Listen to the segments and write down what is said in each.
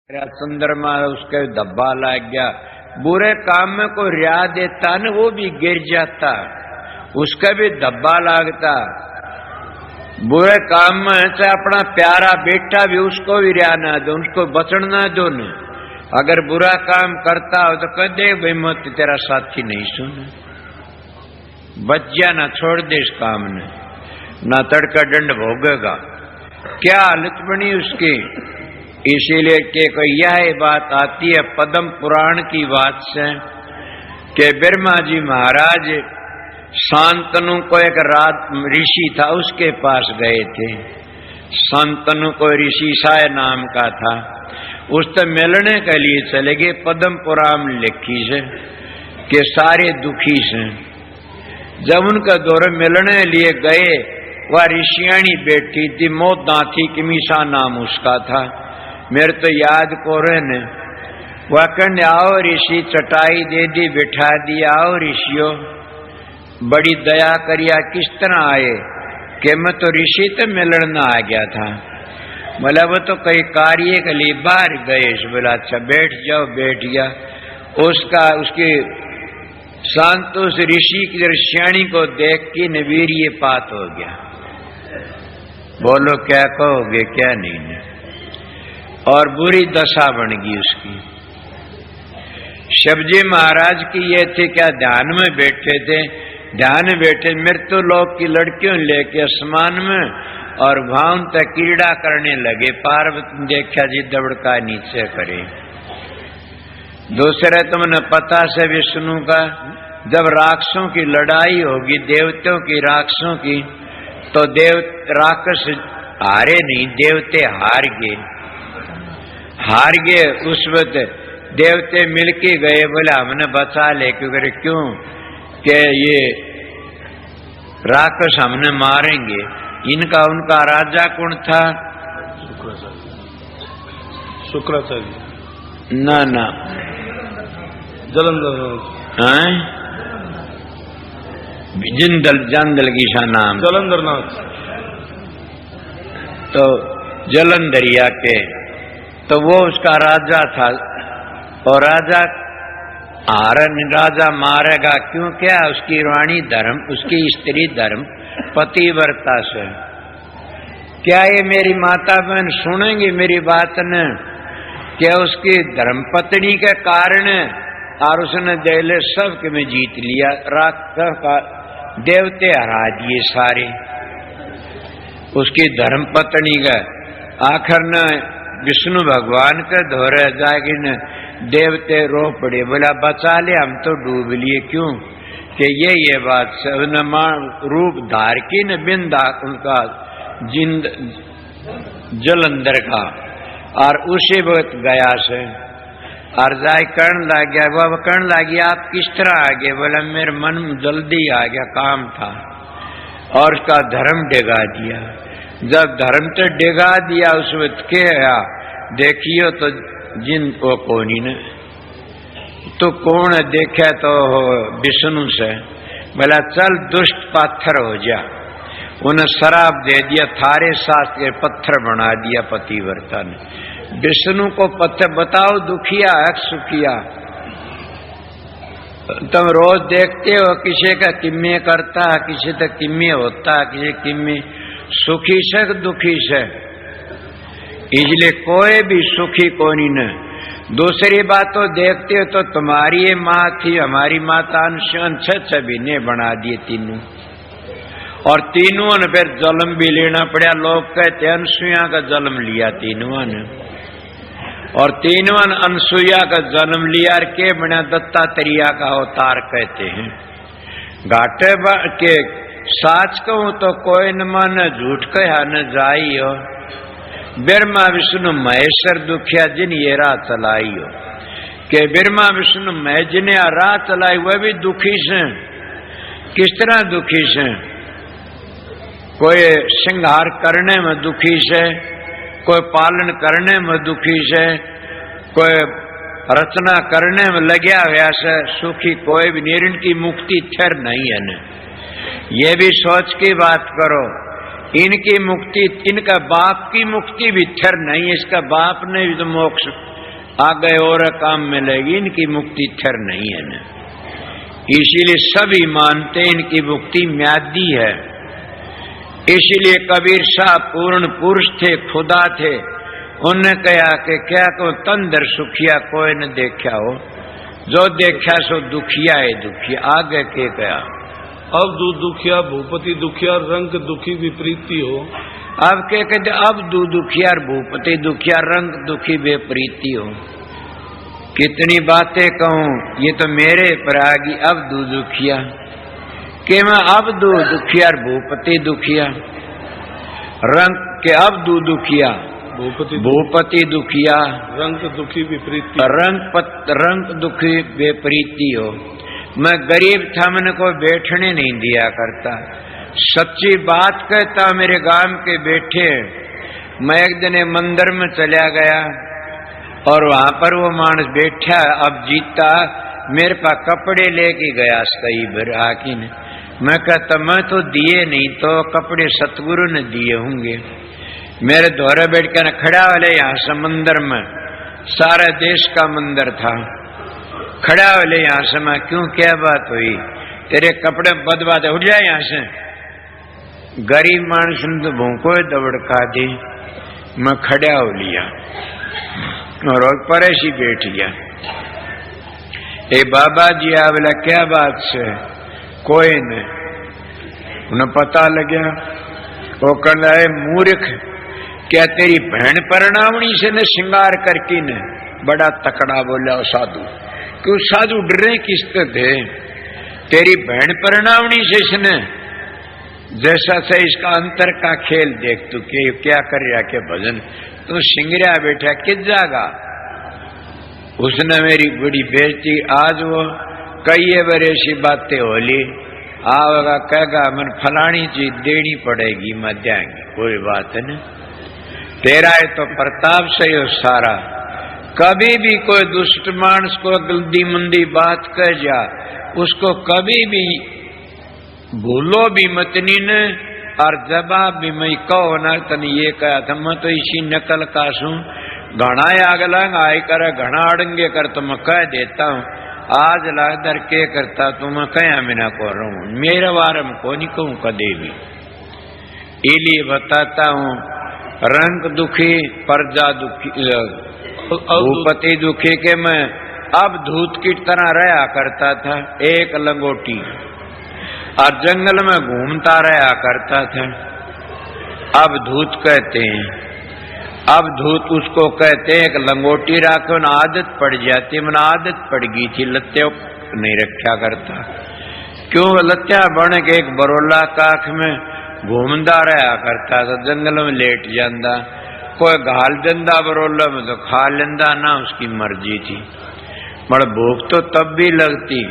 चंद्रमा उसके धब्बा लग गया, बुरे काम में कोई रिया देता न वो भी गिर जाता, उसका भी धब्बा लगता। बुरे काम में से अपना प्यारा बेटा भी उसको भी रिया ना दो, उसको बचन ना दो न। अगर बुरा काम करता हो तो कह दे भाई मत तेरा साथी नहीं सुन, बच जा ना, छोड़ दे इस काम ने, ना तड़का दंड भोगेगा। क्या हालत बनी उसकी। इसीलिए कि कोई यह बात आती है पद्म पुराण की बात से कि ब्रह्मा जी महाराज शांतनु को एक ऋषि था उसके पास गए थे। शांतनु को ऋषि साय नाम का था, उससे मिलने के लिए चले गए। पद्म पुराण लिखी से कि सारे दुखी से जब उनका दौरे मिलने लिए गए, वह ऋषियाणी बैठी थी, मोदाथी किमीसा नाम उसका था, मेरे तो याद को रहने। वह कहने आओ ऋषि, चटाई दे दी, बिठा दिया, आओ ऋषियों बड़ी दया करिया, किस तरह आए? कि मैं तो ऋषि तो मिलना आ गया था। बोला वो तो कई कार्य के लिए बाहर गए। बोला अच्छा बैठ जाओ, बैठ गया। उसकी शांत उस ऋषि की ऋषियाणी को देख के नवीर्य पात हो गया। बोलो क्या कहोगे क्या नहीं ने? और बुरी दशा बन गई उसकी। शिवजी महाराज की ये थे क्या ध्यान में बैठे थे, ध्यान बैठे मृत्यु लोक की लड़कियों लेके आसमान में और भाव तक क्रीड़ा करने लगे। पार्वती देखा जी दबड़का नीचे करे। दूसरे तुमने पता से विष्णु का जब राक्षसों की लड़ाई होगी, देवताओं की राक्षसों की, तो राक्षस हारे नहीं, देवते हार गए। उस वक्त देवते मिलके गए, बोले हमने बचा ले, क्यों कि ये राक्षस हमने मारेंगे। इनका उनका राजा कौन था? शुक्राचार्य ना जंदल की सा नाम जलंधरनाथ। तो जलंधरिया के तो वो उसका राजा था। और राजा मारेगा क्यों? क्या उसकी रानी धर्म, उसकी स्त्री धर्म पतिव्रता से। क्या ये मेरी माता बहन सुनेंगी मेरी बात न? क्या उसकी धर्मपत्नी के कारण और उसने देले सब के में जीत लिया, राक्षस का देवते हरा दिए सारे। उसकी धर्मपत्नी का आखिर न विष्णु भगवान के धोरे जाएगी न, देवते रो पड़े, बोला बचा ले, हम तो डूब लिए। क्यों कि ये बात से रूप धार की न बिंदा उनका जिंद जलंधर का, और उसी वक्त गया से और जाए कर्ण लग गया। वह कर्ण लगी आप किस तरह आ गए? बोला मेरे मन में जल्दी आ गया, काम था, और उसका धर्म डिगा दिया। जब धर्म तो डिगा दिया उस वक्त क्या देखियो तो जिन को कोनी ने तो कौन देखा तो विष्णु से। बोला चल दुष्ट पत्थर हो जा। उन्हें शराब दे दिया, थारे शास्त्र के पत्थर बना दिया पतिव्रता ने। विष्णु को पत्थर बताओ दुखिया है सुखिया? तुम रोज देखते हो किसी का किम्मे करता है, किसी का किम्मे होता है, किसी किम्मे सुखी से दुखी से। इसलिए कोई भी सुखी कोनी न। दूसरी बात तो देखते हो तो तुम्हारी ये माँ थी, हमारी माता छवि ने बना दिए तीनों, और तीनों ने फिर जन्म भी लेना पड़ा। लोग कहते अनसुईया का जन्म लिया तीनों ने, और तीनों अनसुईया का जन्म लिया के बना दत्तात्रेय का अवतार कहते हैं। घाटे के साच कहूं तो कोई न माने, झूठ कहा न जाई हो। ब्रह्मा विष्णु महेश्वर दुखिया जिन ये राह चलाई हो, कि ब्रह्मा विष्णु महेश जिन्हें राह चलाई वह भी दुखी से। किस तरह दुखी से? कोई श्रृंगार करने में दुखी से, कोई पालन करने में दुखी से, कोई रचना करने में लग्या हुआ से सुखी कोई भी नहीं। इनकी मुक्ति थिर नहीं है न। ये भी सोच की बात करो, इनकी मुक्ति, इनका बाप की मुक्ति भी थिर नहीं है। इसका बाप ने भी तो मोक्ष आगे और काम मिलेगी, इनकी मुक्ति थिर नहीं है न। इसीलिए सभी मानते इनकी मुक्ति म्यादी है। इसीलिए कबीर साहब पूर्ण पुरुष थे, खुदा थे। उनने कहा कि क्या को तंदर सुखिया कोई न देखा हो, जो देखा सो दुखिया है दुखिया। आगे के कहा अब दुखिया भूपति दुखिया रंग दुखी विपरीती हो। अब क्या कहते, अब दुखिया भूपति दुखिया रंग दुखी विपरीती हो। कितनी बातें कहूं, ये तो मेरे पर आ गई। अब दुखिया के मैं अब दुखिया भूपति दुखिया रंग के अब दुखिया भूपति दुखिया रंग दुखी विपरीती रंग दुखी विपरीती हो। मैं गरीब था, मन को बैठने नहीं दिया करता। सच्ची बात कहता, मेरे गांव के बैठे। मैं एक दिन मंदिर में चला गया और वहां पर वो मानस बैठा, अब जीता मेरे पास कपड़े लेके गया कई बार आकी ने। मैं कहता मैं तो दिए नहीं, तो कपड़े सतगुरु ने दिए होंगे। मेरे द्वारा बैठ कर खड़ा वाले यहाँ से मंदिर में, सारा देश का मंदिर था, खड़ा वाले यहाँ से। मैं क्यों, क्या बात हुई, तेरे कपड़े बदबाद उठ जाए यहाँ से। गरीब मानस ने तो भूखो दबड़का दी। मैं खड़ा हो लिया और परेशी बैठ गया। ए बाबा जी आ बोला क्या बात से, कोई नहीं। उन्हें पता लगा, वो कह रहा है मूर्ख, क्या तेरी बहन परणावणी से न श्रृंगार करके न। बड़ा तकड़ा बोला साधु, क्यों साधु डरे किसते थे, तेरी बहन परणावणी से इसने। जैसा से इसका अंतर का खेल देख तू के क्या कर रहा के भजन, तू सिंगरिया बैठा किस जागा। उसने मेरी बड़ी बेइज्जती, आज वो कई बार ऐसी बातें होली आवेगा, कहेगा मन फलानी चीज देनी पड़ेगी, मैं देंगे, कोई बात नहीं। तेरा है तो प्रताप से हो सारा। कभी भी कोई दुष्ट मानस को गलती मंदी बात कह जा, उसको कभी भी भूलो भी मतनी ने, और जवाब भी मैं कहो ना तनी ये कहा था, मैं तो इसी नकल का सू घना आग लंग आय कर घना अड़ंगे कर, तो मैं कह देता हूँ। आज लादर के करता तो मैं कया मिना को रहूं, मेरे बारे में को नहीं कहूं कदे भी। इलिए बताता हूँ, रंग दुखी प्रजा दुखी भूपति दुखी के मैं अब धूत की तरह रहा करता था, एक लंगोटी, और जंगल में घूमता रहा करता था। अब धूत कहते हैं, अब धूत उसको कहते हैं। एक लंगोटी राखो न आदत पड़ जाती, मन आदत पड़ गई थी, लत्ते नहीं रखा करता। क्यों लत्या बन के एक बरोला काख में घूमता रहा करता था, जंगल में लेट जाता। कोई घाल देंदा बरोला में तो खा लेंदा ना, उसकी मर्जी थी। मगर भूख तो तब भी लगती,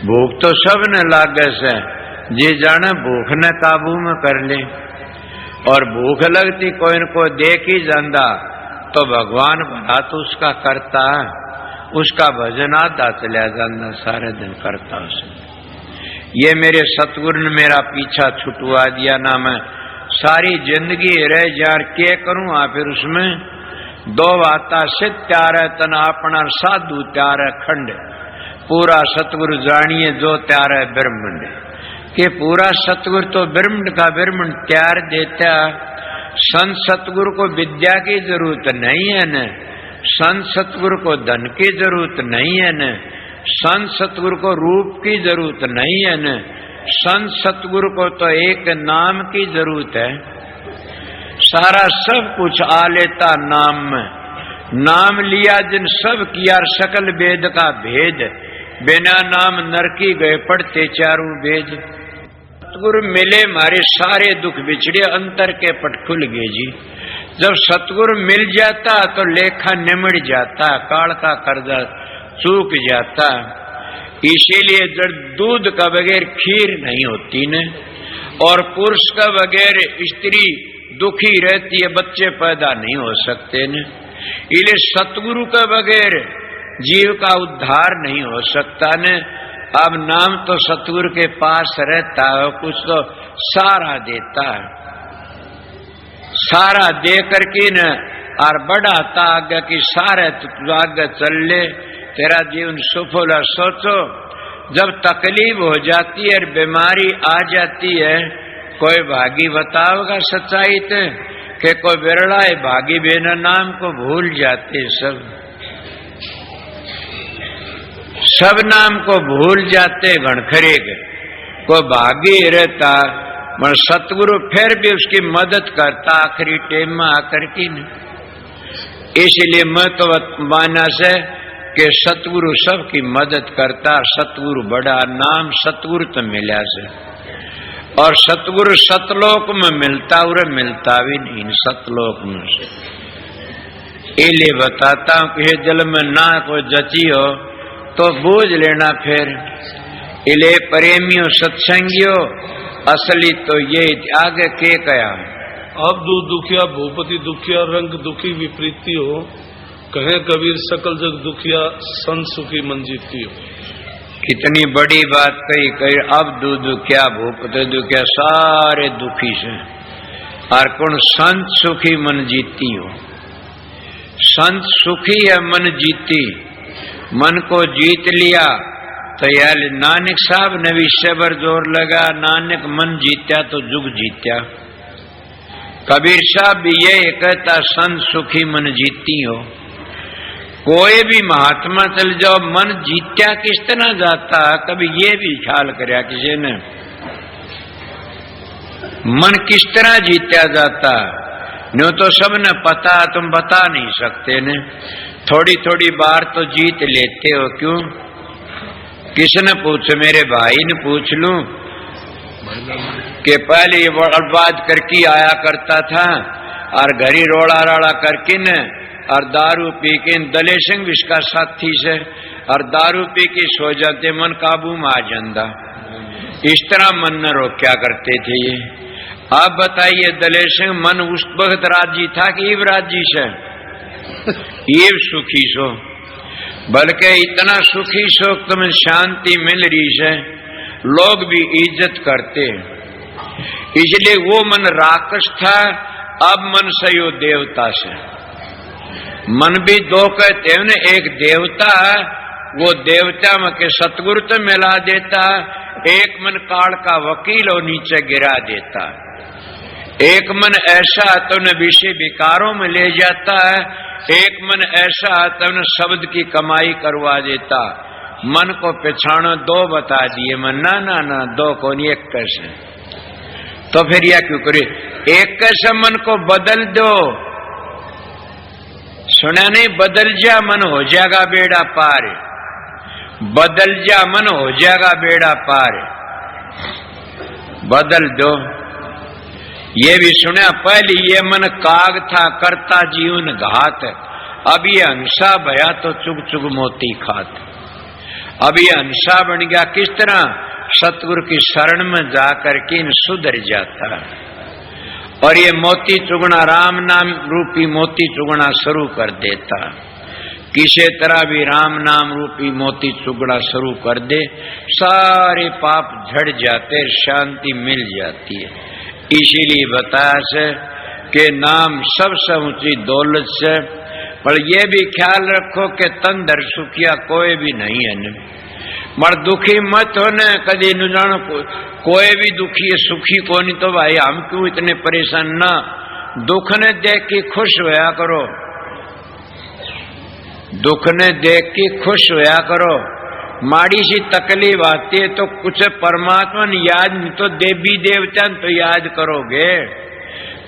भूख तो सब ने लागे से, जे जाने भूख ने काबू में कर ले। और भूख लगती कोई न कोई देख ही जाता, तो भगवान भला तो उसका करता, उसका भजन आता चला जाता, सारे दिन करता उसे। ये मेरे सतगुरु ने मेरा पीछा छुटवा दिया ना, मैं सारी जिंदगी रह जार क्या करूं। फिर उसमें दो बाता से त्यार तन अपना साधु त्यार खंड, पूरा सतगुरु जानिए जो त्यार है ब्रह्मंड के। पूरा सतगुरु तो ब्रह्मंड का ब्रह्मंड त्यार देता। संत सतगुरु को विद्या की जरूरत नहीं है न, संत सतगुरु को धन की जरूरत नहीं है न, संत सतगुरु को रूप की जरूरत नहीं है न, संत सतगुरु को तो एक नाम की जरूरत है। सारा सब कुछ आ लेता नाम में। नाम लिया जिन सब किया सकल वेद का भेद, बिना नाम नरकी गए पढ़ते चारों वेद। सतगुरु मिले मारे सारे दुख बिछड़े, अंतर के पट खुल गए जी। जब सतगुरु मिल जाता तो लेखा निमड़ जाता, काल का कर्जा चूक जाता। इसीलिए जब दूध का बगैर खीर नहीं होती न, और पुरुष का बगैर स्त्री दुखी रहती है, बच्चे पैदा नहीं हो सकते न। इसलिए सतगुरु का बगैर जीव का उद्धार नहीं हो सकता न। अब नाम तो सतगुरु के पास रहता है, कुछ तो सारा देता है, सारा दे करके न और बढ़ाता आगे की सारे तू आगे चल ले, तेरा जीवन सफल है। सोचो जब तकलीफ हो जाती है, बीमारी आ जाती है, कोई भागी बताओगा सच्चाई ते कि कोई बिरला है भागी बिना नाम को भूल जाते, सब नाम को भूल जाते घणखरे के। कोई भागी रहता मगर सतगुरु फिर भी उसकी मदद करता आखिरी टाइम में आकर की न। इसलिए मैं तो माना से कि सतगुरु सबकी मदद करता, सतगुरु बड़ा नाम सतगुरु तो मिला से, और सतगुरु सतलोक में मिलता और मिलता भी नहीं सतलोक में से। इसलिए बताता हूं कि दिल में ना कोई जची हो तो बूझ लेना फिर। इसलिए प्रेमियों सत्संगियों असली तो ये आगे के कया। अब दुखिया भूपति दुखिया रंग दुखी विपरीती हो, कहे कबीर सकल जग दुखिया संत सुखी मन जीती हो। कितनी बड़ी बात कही। अब दुखिया भूपति दुखिया सारे दुखी से, और कौन संत सुखी मन जीती हो। संत सुखी है मन जीती, मन को जीत लिया तो यार नानक साहब ने भी शबर जोर लगा, नानक मन जीत्या तो जुग जीत्या। कबीर साहब भी ये कहता संत सुखी मन जीती हो। कोई भी महात्मा चल जाओ मन जीत्या किस तरह जाता, कभी ये भी ख्याल करया किसी ने, मन किस तरह जीत्या जाता। न्यू तो सबने पता, तुम बता नहीं सकते ने। थोड़ी थोड़ी बार तो जीत लेते हो, क्यों? किसने पूछ, मेरे भाई ने पूछ लूं कि पहले ये बर्बाद करके आया करता था और घरी रोड़ा राड़ा करके न, और दारू पी के दले सिंह भी इसका साथी से, और दारू पी के सो जाते, मन काबू में आ जाता। इस तरह मन न रोक्या करते थे ये। आप बताइए दले सिंह मन उस वक्त राजी था कि इब राजी से? ये सुखी सो, बल्कि इतना सुखी सो तुम्हें शांति मिल रही है, लोग भी इज्जत करते। इसलिए वो मन राक्षस था, अब मन से यो देवता से। मन भी दो कहते हैं ना, एक देवता है, वो देवता में के सतगुरु तो मिला देता, एक मन काल का वकील और नीचे गिरा देता। एक मन ऐसा तो न विषय विकारों में ले जाता है, एक मन ऐसा तो न शब्द की कमाई करवा देता। मन को पहचानो दो बता दिए, मन ना ना ना दो को नहीं, एक कैसे। तो फिर यह क्यों करे? एक कैसे मन को बदल दो। सुना नहीं, बदल जा मन हो जाएगा बेड़ा पार, बदल जा मन हो जाएगा बेड़ा पार, बदल दो। ये भी सुना, पहले ये मन काग था करता जीवन घात, अब ये हंसा भया तो चुग चुग मोती खात। अब ये हंसा बन गया किस तरह? सतगुरु की शरण में जाकर के सुधर जाता, और ये मोती चुगना राम नाम रूपी मोती चुगना शुरू कर देता। किसी तरह भी राम नाम रूपी मोती चुगना शुरू कर दे, सारे पाप झड़ जाते, शांति मिल जाती है। इसीलिए बताया से कि नाम सबसे ऊंची दौलत से। पर यह भी ख्याल रखो कि तन धर सुखिया कोई भी नहीं है, मर दुखी मत होने कभी न जानो। कोई भी दुखी है सुखी को नहीं, तो भाई हम क्यों इतने परेशान ना। दुख ने देख के खुश होया करो, दुख ने देख के खुश होया करो। माड़ी सी तकलीफ आती है तो कुछ परमात्मा ने याद नहीं तो देवी देवता तो याद करोगे।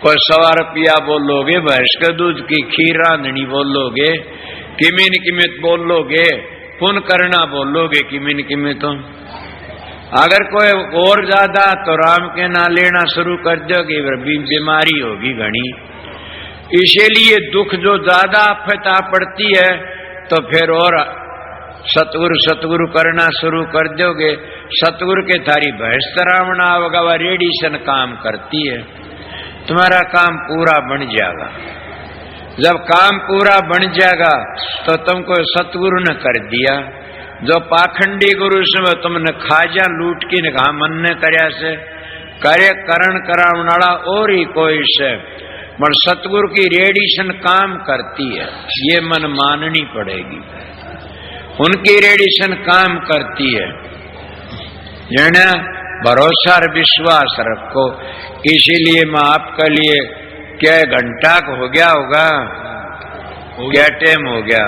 कोई 100 रुपया बोलोगे, भैंस के दूध की खीर रांधनी बोलोगे, किमिन किमित बोलोगे, पुण्य करना बोलोगे किमिन किमित। तो अगर कोई और ज्यादा तो राम के ना लेना शुरू कर दोगे, बीमारी होगी घनी। इसीलिए दुख जो ज्यादा आफत पड़ती है तो फिर और सतगुरु सतगुरु करना शुरू कर दोगे। सतगुरु के थारी भैंस तरावना वगवा रेडिशन काम करती है, तुम्हारा काम पूरा बन जाएगा। जब काम पूरा बन जाएगा तो तुमको सतगुरु ने कर दिया। जो पाखंडी गुरु से तुमने खाजा लूट की ने कहा मन ने करया से करे करण करावनाड़ा और ही कोई से। पर सतगुरु की रेडिएशन काम करती है, ये मन माननी पड़ेगी। उनकी रेडिएशन काम करती है, जने भरोसा और विश्वास रखो। इसीलिए मैं आपके लिए क्या घंटा हो गया होगा, क्या टाइम हो गया?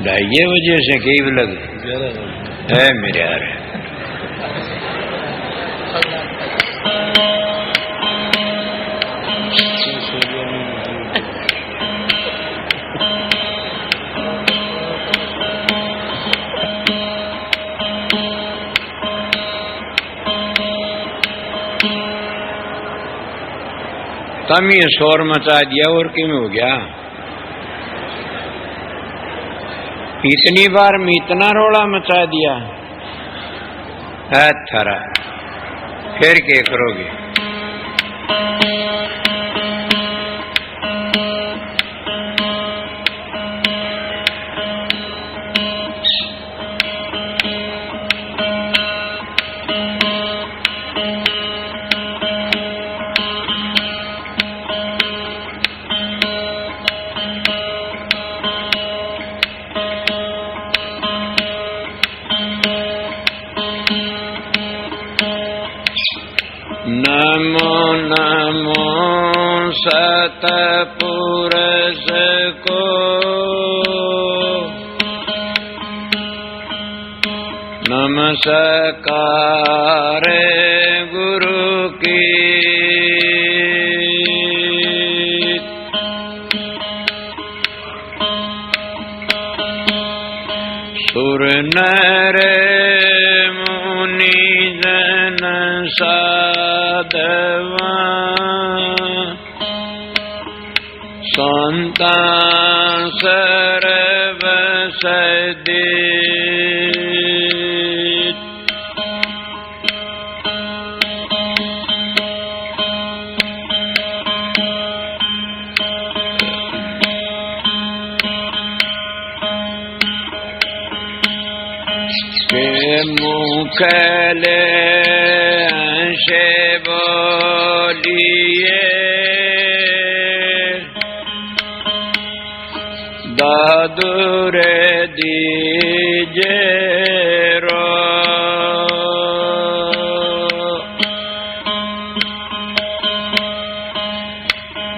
2:30 बजे से कई लग है मेरे यार। तम ये शोर मचा दिया और क्यों हो गया? इतनी बार में इतना रोला मचा दिया है थारा, फिर क्या करोगे? नमो नमो सतपुरुष को, नमस्कार गुरु की। सुर नर मुनि जन साधवा, संता सर्व सदे। मुखले से बोलिए, दादुर दीजे रो।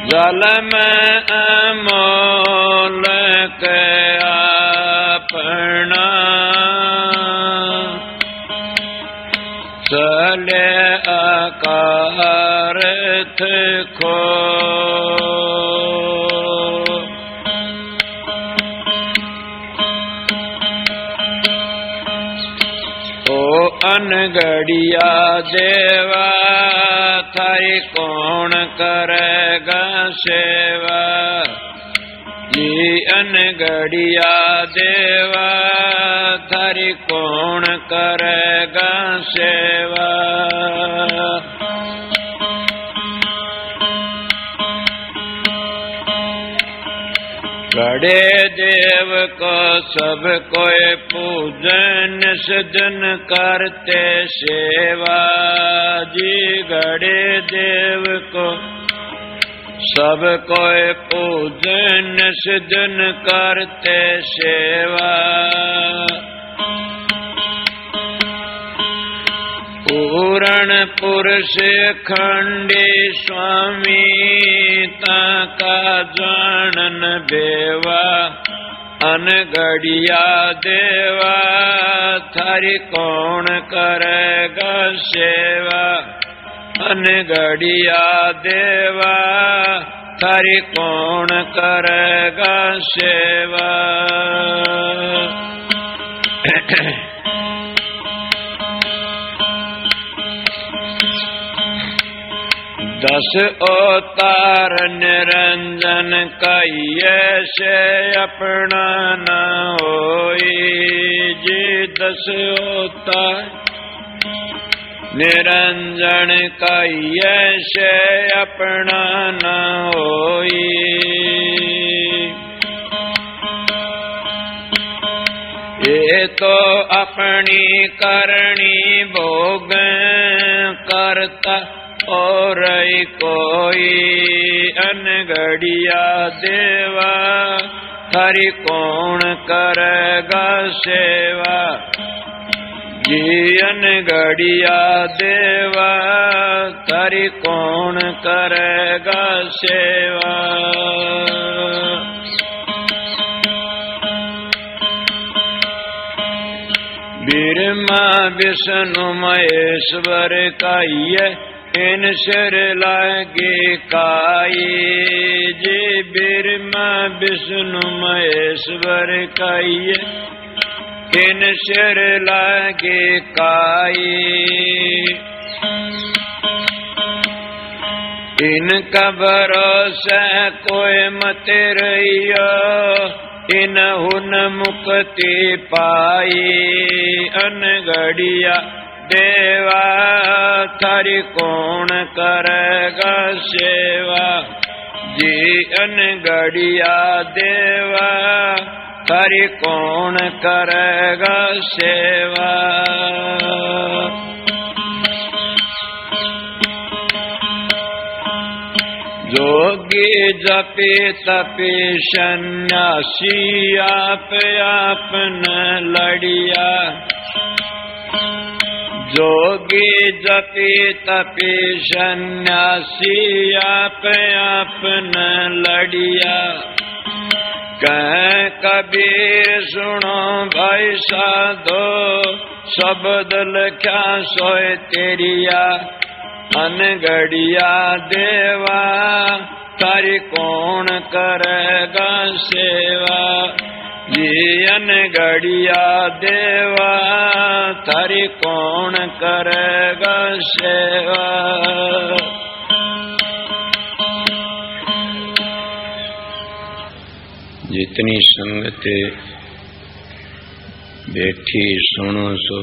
जल में अमोलक अपना, चले अकारथ खो। ओ अनगढ़िया देवा, थारी कौन करेगा सेवा? ये अनगढ़िया देवा, थारी कौन करेगा सेवा? गढ़े देव को सब कोई पूजन, सजन करते सेवा जी। गढ़े देव को सब कोई पूजन, सजन करते सेवा। पूरण पुरुष खंडी स्वामी, ताका जानन बेवा। अनगढ़िया देवा, थारी कौन करेगा सेवा? अनगढ़िया देवा, थारी कौन करेगा सेवा? 10 अवतार निरंजन कहिए से अपना न होई जी। 10 अवतार निरंजन कहिए से अपना न होई। ये तो अपनी करनी भोग करता और कोई अनगढ़िया देवा, थारी कौन करेगा सेवा। जी अनगढ़िया देवा, थारी कौन करेगा सेवा। ब्रह्मा विष्णु महेश्वर काई, इन सिर लागे काई। जी ब्रह्मा विष्णु महेश्वर काई, इन सिर लागे काई। इनका भरोसा कोई मत रहियो, इनहुन मुक्ति पाई। अनगढ़िया देवा, थारी कौन करेगा सेवा। जी अनगढ़िया देवा, थारी कौन करेगा सेवा। जोगी जपे तपे सन्यासी, आप न लड़िया। जोगी जपे तपे सन्यासी, आप न लड़िया। कह कबीर सुनो भाई साधो, शब्द लख्या सोए तेरिया। अनगढ़िया देवा, तारी कौन करेगा सेवा। ये अनगढ़िया देवा, तारी कौन करेगा सेवा। जितनी संगते बैठी सुनो सो,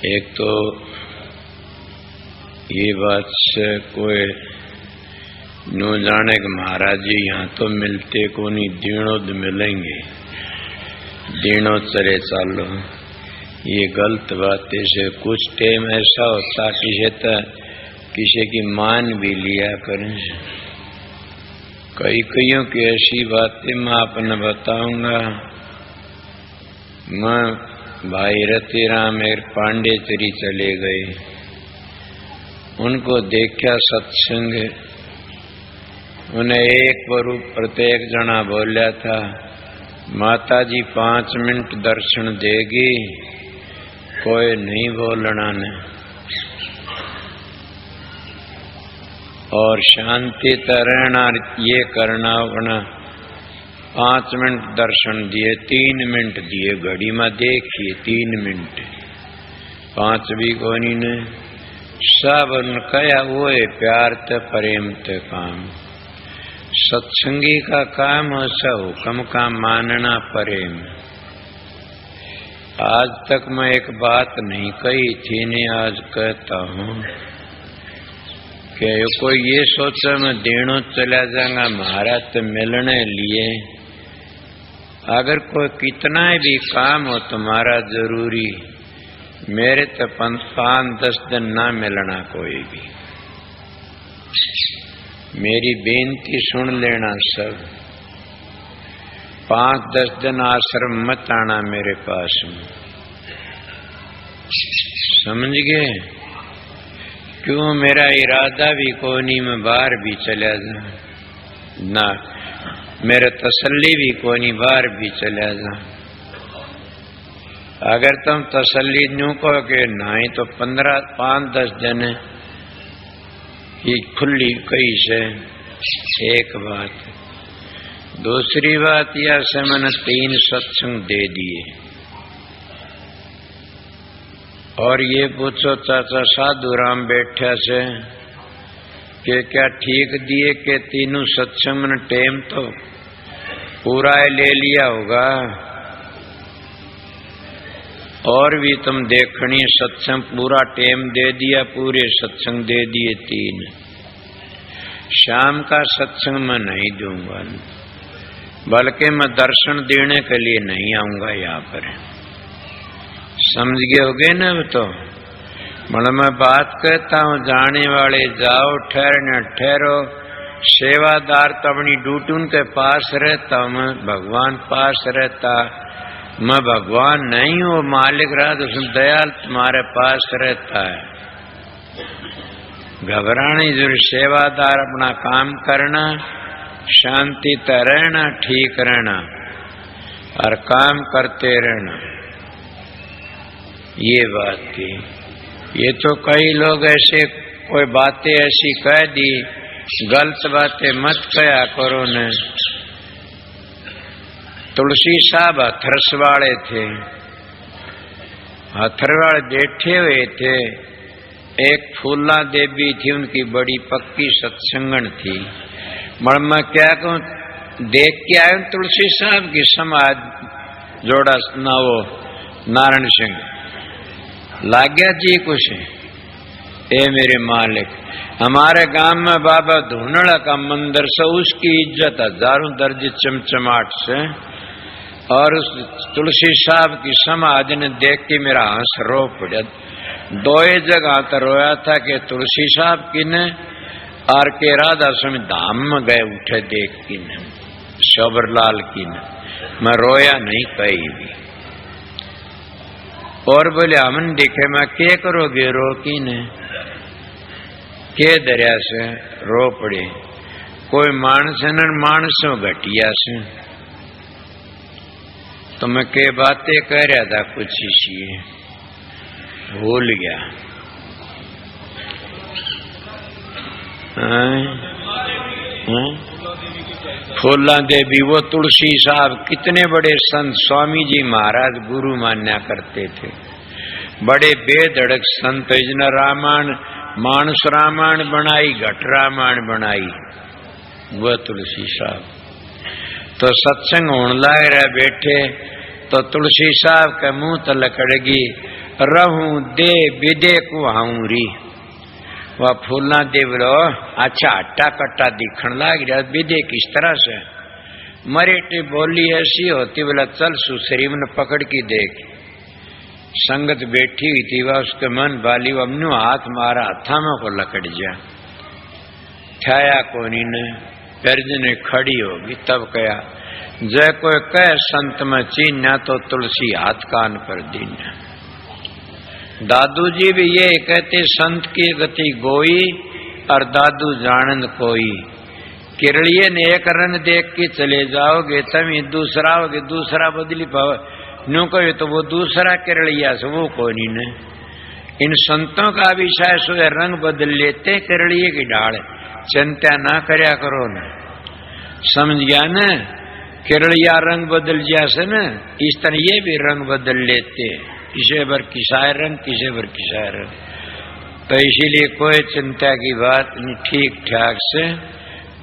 एक तो ये बात से कोई नो जाने कि महाराज जी यहाँ तो मिलते को नहीं, दीनोद मिलेंगे, दीनों चले चालो। ये गलत बात से कुछ टाइम ऐसा होता किसी की मान भी लिया करें। कईयों की ऐसी बातें मैं आपने बताऊंगा। मैं भाई रतिराम एक पांडे चरी चले गए, उनको देखा सत्संग। उन्हें एक पर प्रत्येक जना बोला था, माता जी 5 मिनट दर्शन देगी, कोई नहीं बोलना ने। और शांति तरहना ये करना अपना। 5 मिनट दर्शन दिए, 3 मिनट दिए, घड़ी में देखिए 3 मिनट, 5 भी कोनी ने। सब कया वो है प्यार ते प्रेम ते काम। सत्संगी का काम ऐसा हुक्म का मानना प्रेम। आज तक मैं एक बात नहीं कही थी ने आज कहता हूँ कि कोई ये सोचा मैं देनों चला जाऊंगा महाराज तो मिलने लिए। अगर कोई कितना भी काम हो तुम्हारा जरूरी, मेरे तो 5-10 दिन ना मिलना कोई भी। मेरी बेनती सुन लेना सब। 5-10 दिन आश्रम मत आना मेरे पास में, समझ गए? क्यों मेरा इरादा भी कोनी में बाहर भी चला जा ना, मेरे तसल्ली भी कोनी बाहर भी चला जा। अगर तुम तसल्ली न्यू कहो कि नहीं तो 5-10 दिन की खुली कई से। एक बात। दूसरी बात यह से मैंने 3 सत्संग दे दिए। और ये पूछो चाचा साधु राम बैठा से कि क्या ठीक दिए कि 3 सत्संग ने टेम तो पूरा ले लिया होगा। और भी तुम देखनी सत्संग पूरा टेम दे दिया, पूरे सत्संग दे दिए 3। शाम का सत्संग मैं नहीं दूंगा, बल्कि मैं दर्शन देने के लिए नहीं आऊंगा यहाँ पर। समझ गए होगे ना? तो मतलब मैं बात कहता हूँ, जाने वाले जाओ, ठहरने ठहरो। सेवादार तो अपनी ड्यूटी उनके पास रहता, मैं भगवान पास रहता। मैं भगवान नहीं हूँ, मालिक रहा तो उसमें दयाल तुम्हारे पास रहता है। घबराने जरूर, सेवादार अपना काम करना, शांति से रहना, ठीक रहना और काम करते रहना। ये बात थी। ये तो कई लोग ऐसे कोई बातें ऐसी कह दी, गलत बातें मत कहा करो न। तुलसी साहब हथरस वाले थे, हथरवाड़े बैठे हुए थे। एक फूला देवी थी, उनकी बड़ी पक्की सत्संगन थी। मैं क्या कहूँ, देख के आये तुलसी साहब की समाज जोड़ा ना, वो नारायण सिंह लाग्या जी कुछ। ए मेरे मालिक, हमारे गांव में बाबा धूनड़ा का मंदिर से उसकी इज्जत हजारों दर्ज चमचमाट से, और उस तुलसी साहब की समाज ने देख के मेरा हंस रो पड़ा। दो जगह तो रोया था कि तुलसी साहब की ने और के राधा स्वामी धाम में गए उठे देख की ने, शबरलाल की ने। मैं रोया नहीं कहीं भी। और बोले हमन देखे, मैं क्या करोगे रो की ने, के दरिया से रो पड़े। कोई मानस न मानसों घटिया से, तो मैं के बातें कह रहा था कुछ इसी भूल गया। फूला देवी, वो तुलसी साहब कितने बड़े संत, स्वामी जी महाराज गुरु मान्या करते थे। बड़े बेधड़क संत, जिन्हें रामायण, मानस रामायण बनाई, घट रामायण बनाई, वो तुलसी साहब। तो सत्संग होने लग रहा बैठे, तो तुलसी साहब के मुंह तलकड़गी, रहूं दे विदे को हाउरी। वह फूलना दे बोलो, अच्छा हट्टा कट्टा दिखण लग रहा, विदे किस तरह से। मरेटी बोली ऐसी होती, बोला चल सुसरी ने पकड़ की देख। संगत बैठी हुई थी, वह उसके मन वाली, वो अमनु हाथ मारा, हथामा को लकड़ जा छाया कोनी ने। गर्जने खड़ी होगी, तब कहा, जय कोई कह संत में चीन्या, तो तुलसी हाथ कान पर दीन्या। दादू जी भी ये कहते, संत की गति गोई और दादू जानंद कोई। केरलिए ने एक रन देख के चले जाओगे, तभी दूसरा होगे, दूसरा बदली पाओ न्यू कहो तो वो दूसरा केरलिया से वो कोई ने। इन संतों का भी शायद सो रंग बदल लेते केरलिए की ढाल, चिंता ना करया करो न, समझ गया न। केरलिया रंग बदल जैसे न, इस तरह ये भी रंग बदल लेते, किसे बर किसाए रंग, किसे बर किसाए रंग। तो इसीलिए कोई चिंता की बात नहीं, ठीक ठाक से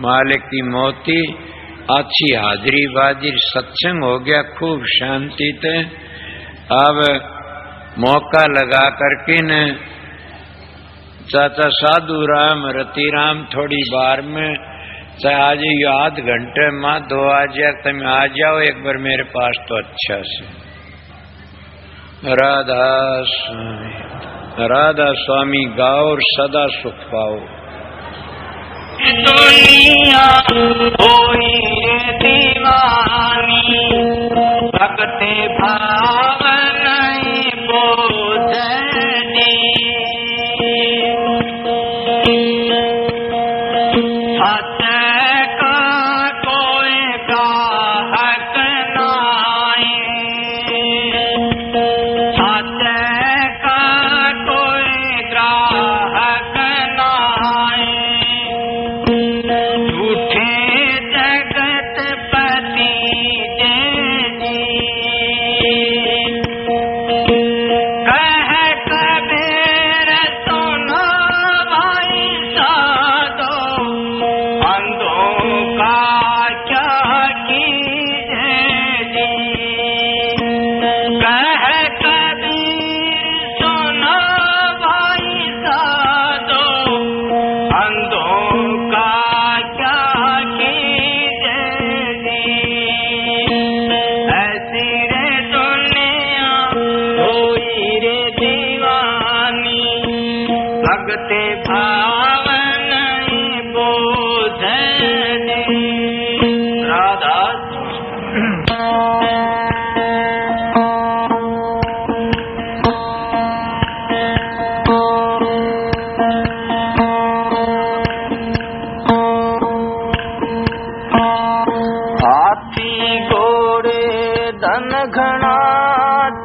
मालिक की मोती, अच्छी हाजिरी बाजिर, सत्संग हो गया खूब शांति थे। अब मौका लगा करके न चाचा साधु राम रति राम थोड़ी बार में, चाहे आज आध घंटे माँ 2 आ जाए, तुम आ जाओ एक बार मेरे पास तो अच्छा से। राधा स्वामी, राधा स्वामी गाओ और सदा सुख पाओ। दुनिया होई दीवानी, भक्ति भाव नहीं बोझनी। सत्य का कोई ग्राहक नहीं, सत्य का कोई ग्राहक नहीं। झूठे जगत पति जी, कह कबीर सुनो भाई साधो, भक्ति भाव नहीं बोझनी। राधा घना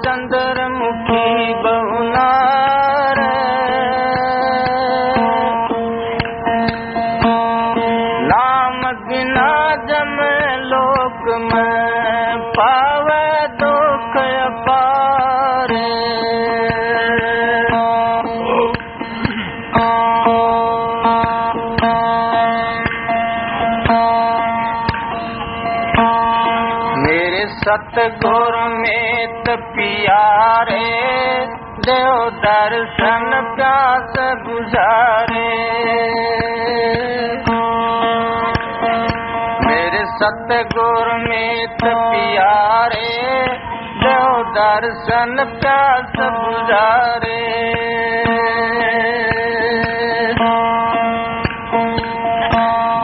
चंद्रमुखी बहुनार नाम बिना जम लोक में पावे दुख अपार। मेरे सतगुर में पियारे देव दर्शन प्यास गुजारे। मेरे सतगुर में पियारे देव दर्शन प्यास गुजारे।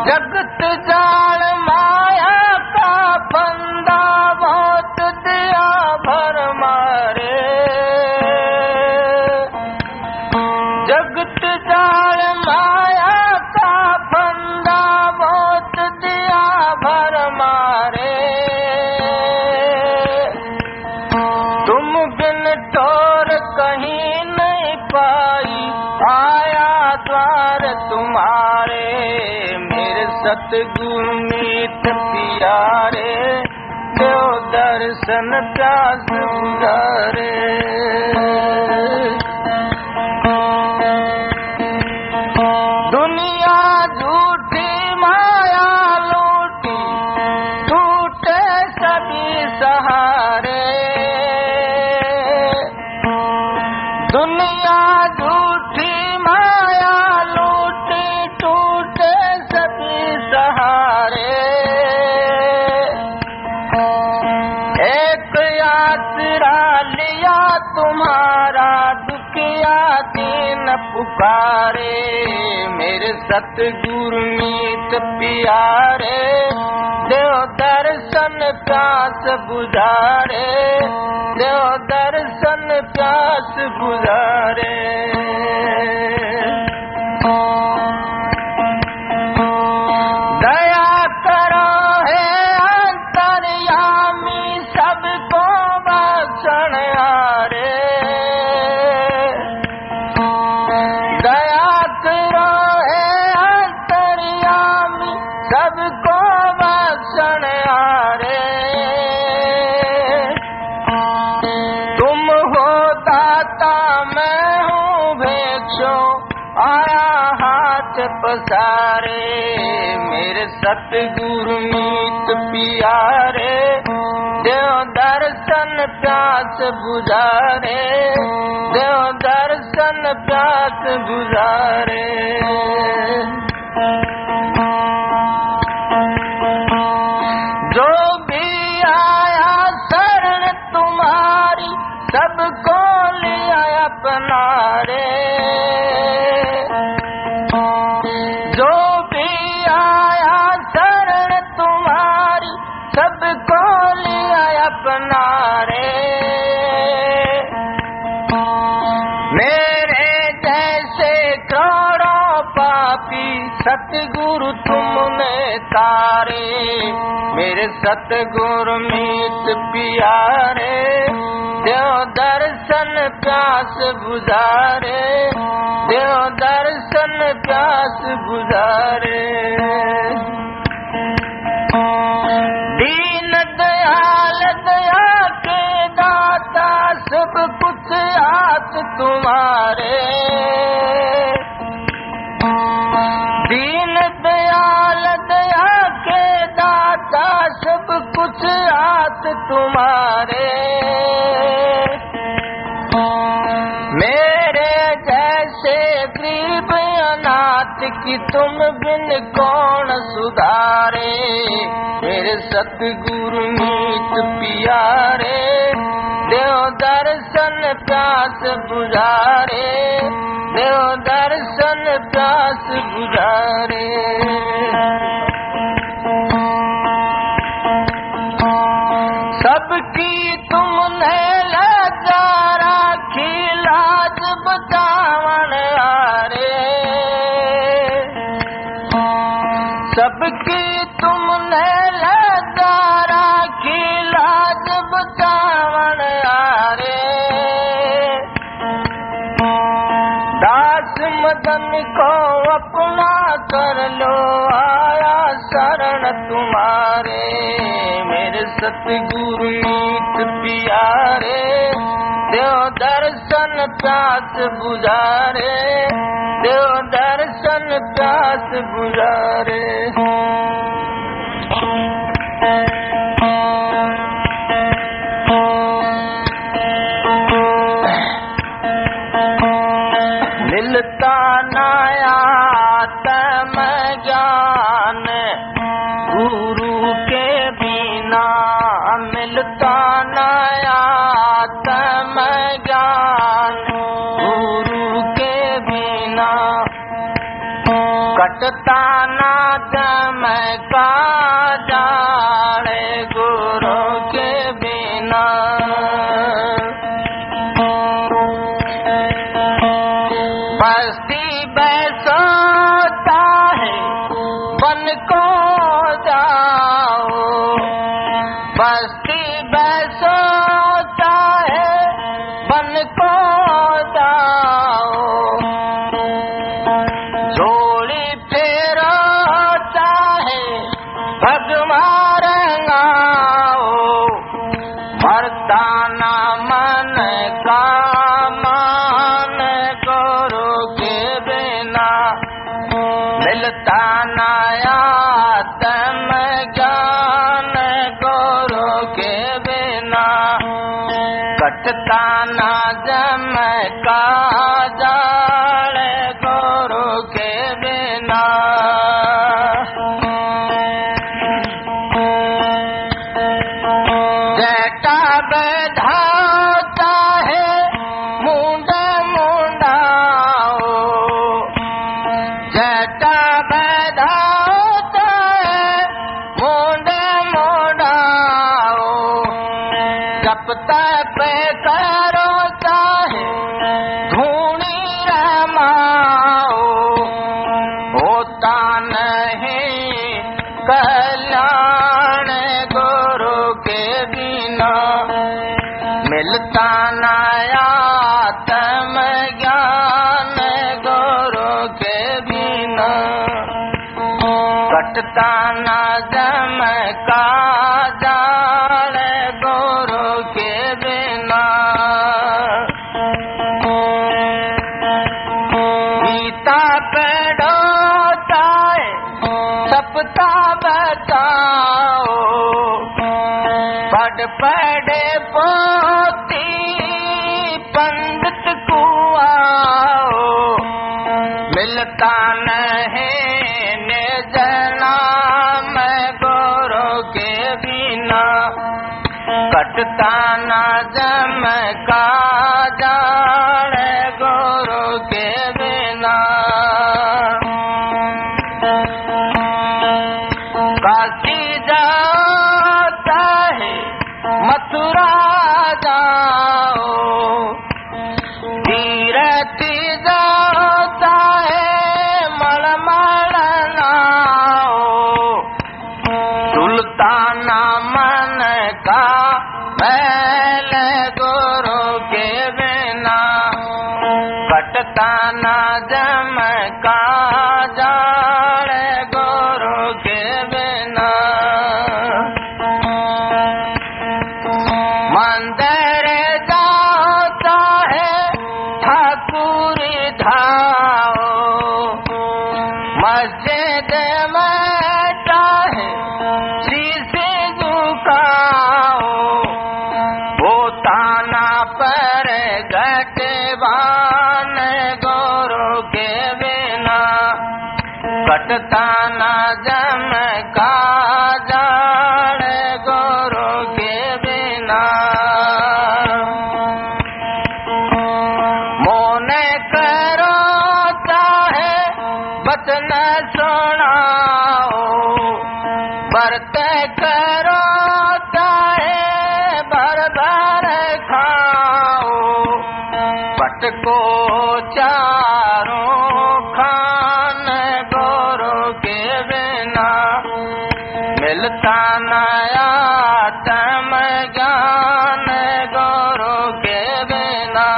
जगत जाल माया का बंदा बहुत दिया भर मारे। जगत जाल माया का बंदा बहुत दिया भर मारे। तुम बिन ठोर कहीं नहीं पाई आया द्वार तुम्हारे। मेरे सतगुरु मीत प्यारे देव दर्शन प्यास गुजारे। दुनिया झूठी माया लूटी टूटे सभी सहारे। दुनिया झूठी माया लूटी टूटे सभी सहारे। एक यात्रा लिया तुम्हारा दुखिया दीन पुकारे। मेरे सतगुरु मीत प्यारे देव दर्शन प्यास बुझारे। देव दर्शन प्यास बुझारे। दया करो है अंतर्यामी सबको बख्शण हारे। दया करो है अंतर्यामी सबको बख्शण हारे। तुम हो दाता मैं हूँ भिक्षु आया हाथ पसारे। मेरे सतगुरु मीत प्यारे देव दर्शन प्यास बुझारे। देव दर्शन प्यास बुझारे। जो भी आया शरण तुम्हारी सबको लिया अपना रे। जो भी आया शरण तुम्हारी सबको लिया अपना रे। मेरे जैसे करोड़ों पापी सतगुरु तुमने तारे। मेरे सतगुरु मीत प्यारे देव दर्शन प्यास बुझारे। देव दर्शन प्यास बुझारे। दीन दयाल दया के दाता सब कुछ हाथ तुम्हारे। दीन दयाल दया के दाता सब कुछ हाथ तुम्हारे। मेरे जैसे गरीब अनाथ की तुम बिन कौन सुधारे। मेरे सतगुरु मीत प्यारे देव दर्शन प्यास बुझारे, देव दर्शन प्यास बुझारे। सबकी तुमने लज्जा राखी, लाज बचावन हारे। सबकी तुमने लज्जा राखी, लाज बचावन हारे। दास मदन को अपना कर लो, आया शरण तुम्हारे। मेरे सतगुरु मीत प्यारे, देव दर्शन प्यास बुझारे, देव दर्शन प्यास बुझारे। मिलता नया तम ज्ञान गुरु के बिना, मिलता नया तम ज्ञान गुरु के बिना। कटता ना जम का जाड़े गुरु के बिना। बस्ती बैसोता है बन को जाओ, बस्ती बैसोता है बन को जाओ। जोड़ी फेरोता है भगवान गाओ, मरता ना मन का मान गुरु के बिना। मिलता नया तम ज्ञान गुरु के बिना। कटता ना जम का जाल गुरु के बिना। जटा बधाता है मुंडा मुंडाओ, जटा बधाता है मुंडा मुंडाओ। जब तक करो चाहे धूनी रमाओ, होता नहीं कल्याण गुरु के बिना। मिलता नया तम ज्ञान गुरु के बिना। कटता ना जम का जाल गुरु के बिना। गीता पढ़ोता है सपता बचाओ, पढ़ पढ़े पोती पंडित को आओ। मिलता नहीं निज नाम गुरु के बिना। कटता ना जम का जाल गुरु के बिना। काशी जाता है मथुरा जाओ, तीरथ जाता है मलमल नाओ। सुल्ताना मन का बैल गुरु के बिना। कटता ना जम का जाल गुरु के बिना। मंदिर जाता है ठाकुर धाओ, मस्जिद में चाहे शीश झुकाओ। होता ना पर घटवान गुरु के बिना। कटता ना जम का जाल गुरु के बिना। करते करो चाहे भर भर खाओ, पटको चारों खान गोरो के बिना मिलता नया तम ज्ञान गोरो के बिना।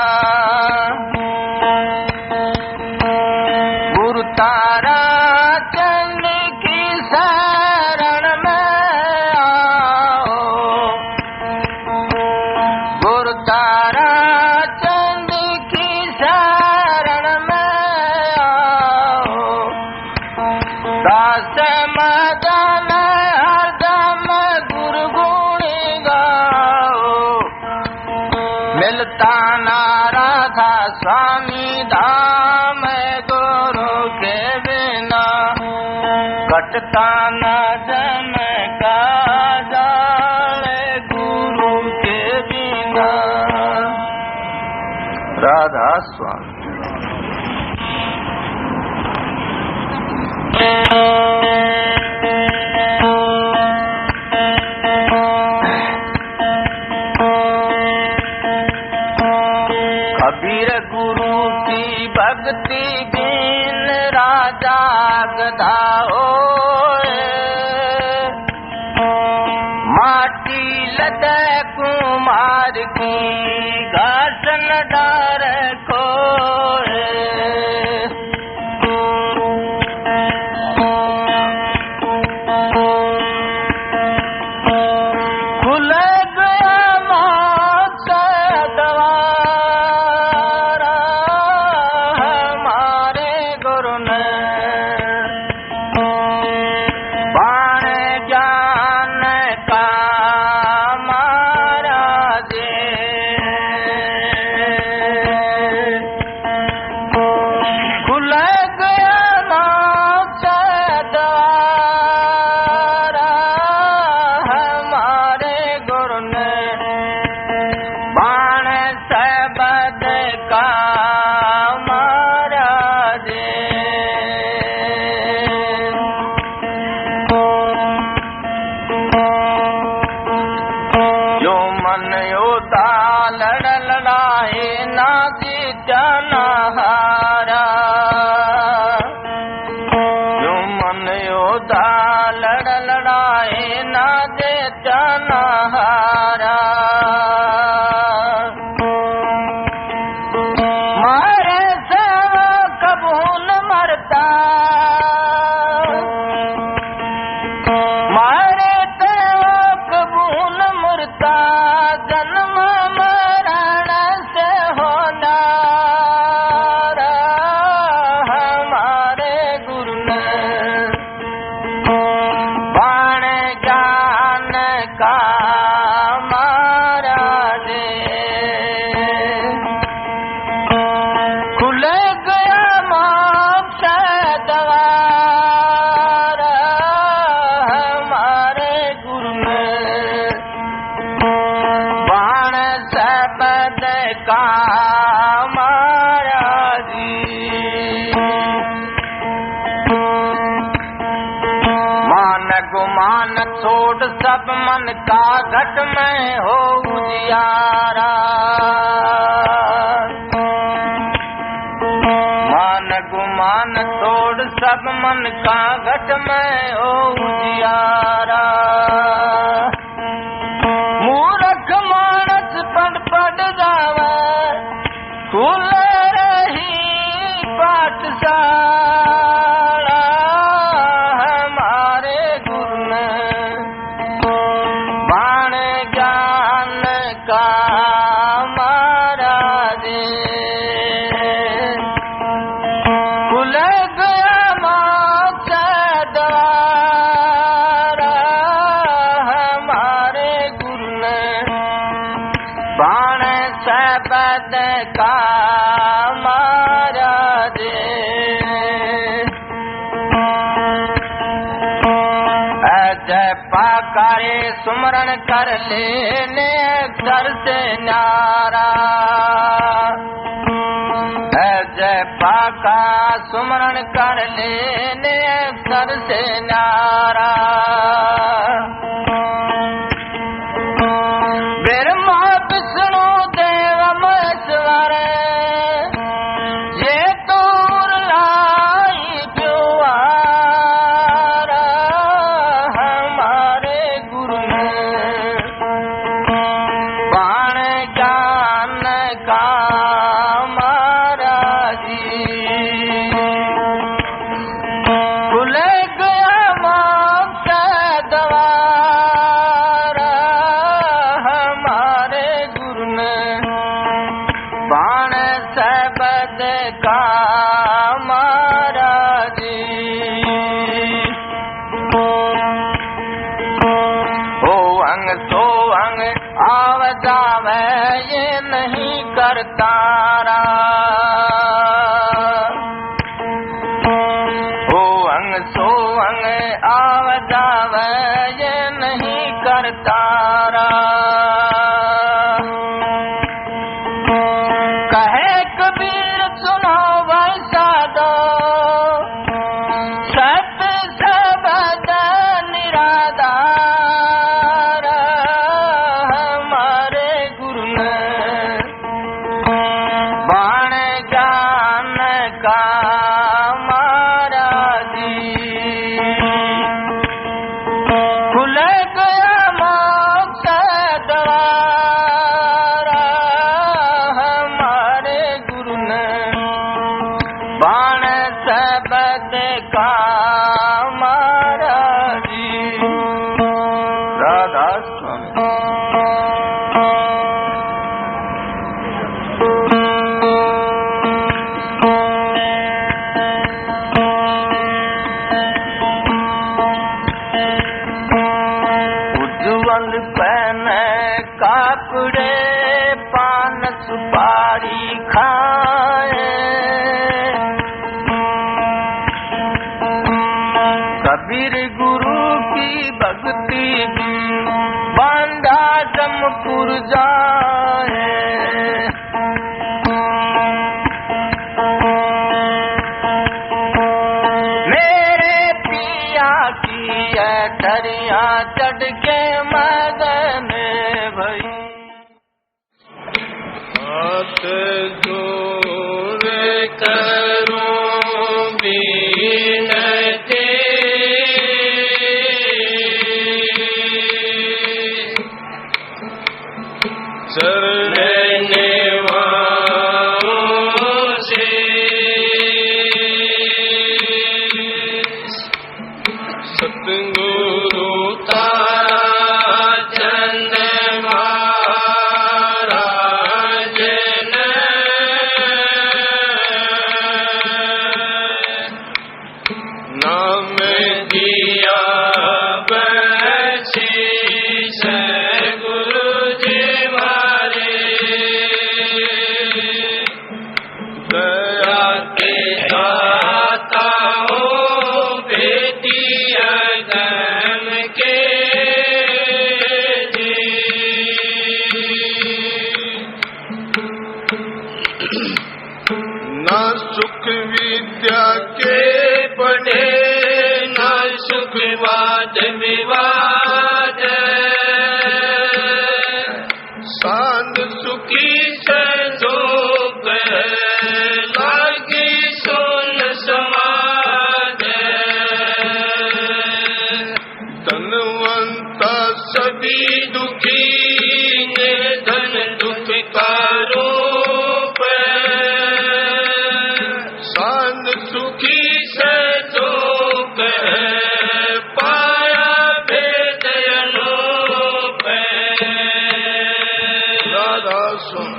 गुरु तारा चंद की शरण में आओ, गुरु तारा चंद की शरण में आओ, दास मदन हरदम गुरु गुण गाओ, मिलता ना राधा स्वामी धाम गुरु के बिना, कटता न जम का जाल गुरु के बिना। राधा स्वामी। कबीर गुरु की भक्ति बिन राजा गधा होए, माटी लदे कुमार की घासन डार खोए। खुल गया मोक्ष द्वार हमारे गुरु ने, बाण ज्ञान का मारा दे। खुल गया मोक्ष द्वार हमारे गुरु ने, बाण सबद का मारा दे। जो मन योद्धा लड़ लड़ाए ना जीता ना हारा, जो मन योद्धा लड़ लड़ाए ना जीता ना हारा, मारे से वो कबू न मरता, मारे ते वो कबू न मरता, जन्म मरण से होना हमारे गुरु ने, बाण ज्ञान का मारा दे। खुल गया मोक्ष द्वार हमारे गुरु ने, बाण सबद का मारा जी। मान गुमान छोड़ सब मन का घट में हो उजियारा, मान गुमान छोड़ सब मन का घट में हो उजियारा। मूर्ख मानस पढ़ पढ़ जावे, खुल रही पाठशाला हमारे गुरु ने, बाण ज्ञान का मारा दे। खुल गया मोक्ष द्वार हमारे गुरु ने, बाण सबद का मारा दे। जय पाकारे सुमरण कर लेने अक्षर से न्यारा, जय पाका सुमरण कर लेने अक्षर से न्यारा। करतारा हो अंग सो अंग आव जावे ये नहीं करतारा कहे कबीर सुनो वैसा दो सत सबद निराधार हमारे गुरु ने बाण ज्ञान का मारा दी खुल गया मोक्ष द्वार हमारे गुरु ने बाण सबद का मारा जी राधा स्वामी उज्ज्वल पहने कापड़े पान सुपारी खाए कबीर गुरु की भक्ति भी बांधा जमपुर जाए मेरे पिया की ठरिया चढ़ के मदन भई हाथ जोड़ करो बीनती चरण से सतगुरु तारा चंद महाराज ने नाम दिया बख्शीश गुरु जी मारे दया के दाता हो बेटिया धर्म के जी ना सुख विद्या के पढ़े ना सुख वाद विवाद सांद सुखी से जोग लागी सोन समाज धनवंता सभी दुखी निर्धन दुख का रूप सांद सुखी से जोग पाया भेद अनूप राधा सुन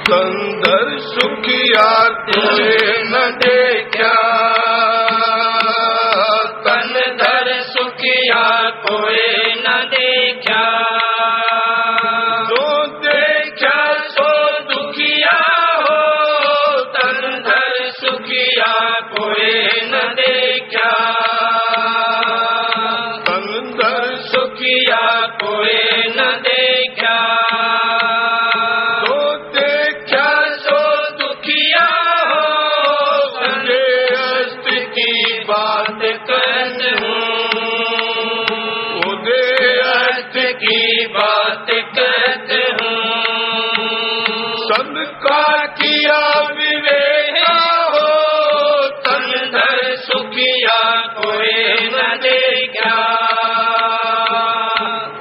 कंदर सुखिया तुझे न देखा कंदर सुखिया कोई न देखा जो देखा सो दुखिया हो कंदर सुखिया कोई न देखा कंदर सुखिया कोई न देखा बात कहते हूँ सबका किया विवेका हो तंदर सुखिया कोई न देखा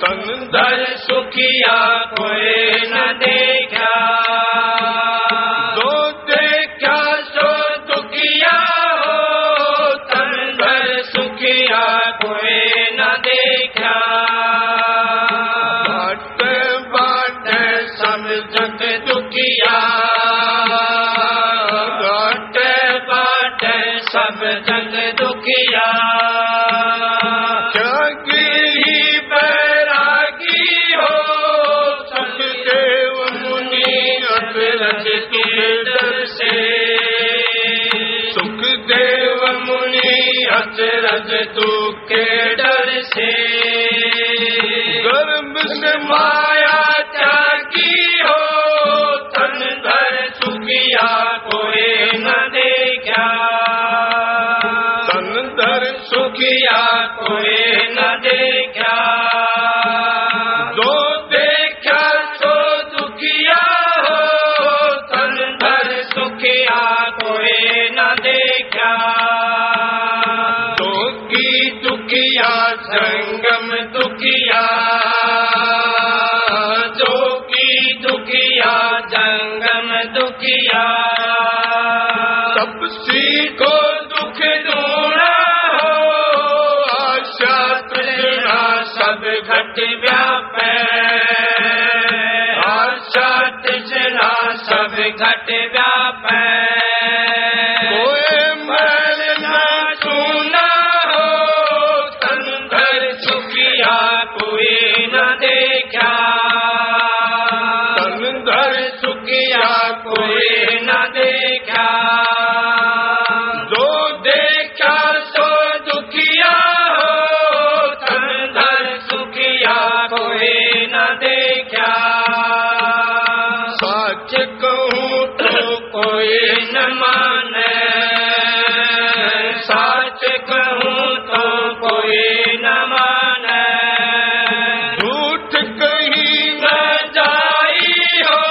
तंदर सुखिया कोई न देखा जो देखा सो दुखिया हो तंदर सुखिया कोई न देखा जग दुखिया घाट बाट सब जग दुखिया क्या जग दुख के डर से, गर्भ से माया त्यागी हो तन धर सुखिया कोई न देखा, तन धर सुखिया कोई न देखा, जो देखा सो दुखिया हो तन धर सुखिया कोई न देखा, तो की दुखिया संगम दुखिया, जो की दुखिया जंगम दुखिया, सब सीखो दुख दूना हो आशा तृष्णा सब घट व्यापै, आशा तृष्णा सब घट व्यापै, कोई मैल न सुना हो तन धर सुखिया कोई न देखा, तन धर सुखिया कोई न देखा, जो देखा सो दुखिया हो तन धर सुखिया कोई न देखा, सच कहूँ तो कोई न माने, सच कहूँ तो कोई न माने, झूठ कहीं न जाई हो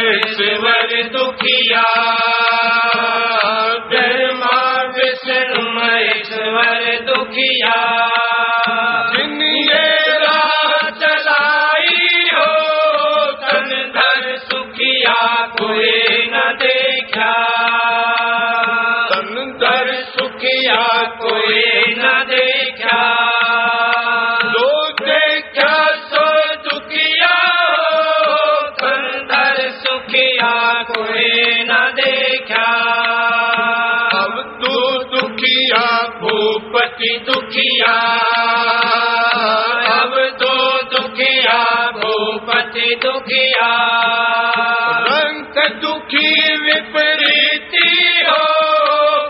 विष्णुमय दुखिया, ब्रह्मा विष्णुमय दुखिया, जिन ये राह चलाई हो तन धर सुखिया कोई न देखा, तन धर सुखिया कोई न देखा, जो देखा सो दुखिया हो तन धर सुखिया कोई न देखा, अब तू दुखिया भूपति दुखिया, अब तो दुखिया भूपति दुखिया, रंग दुखी विपरीति हो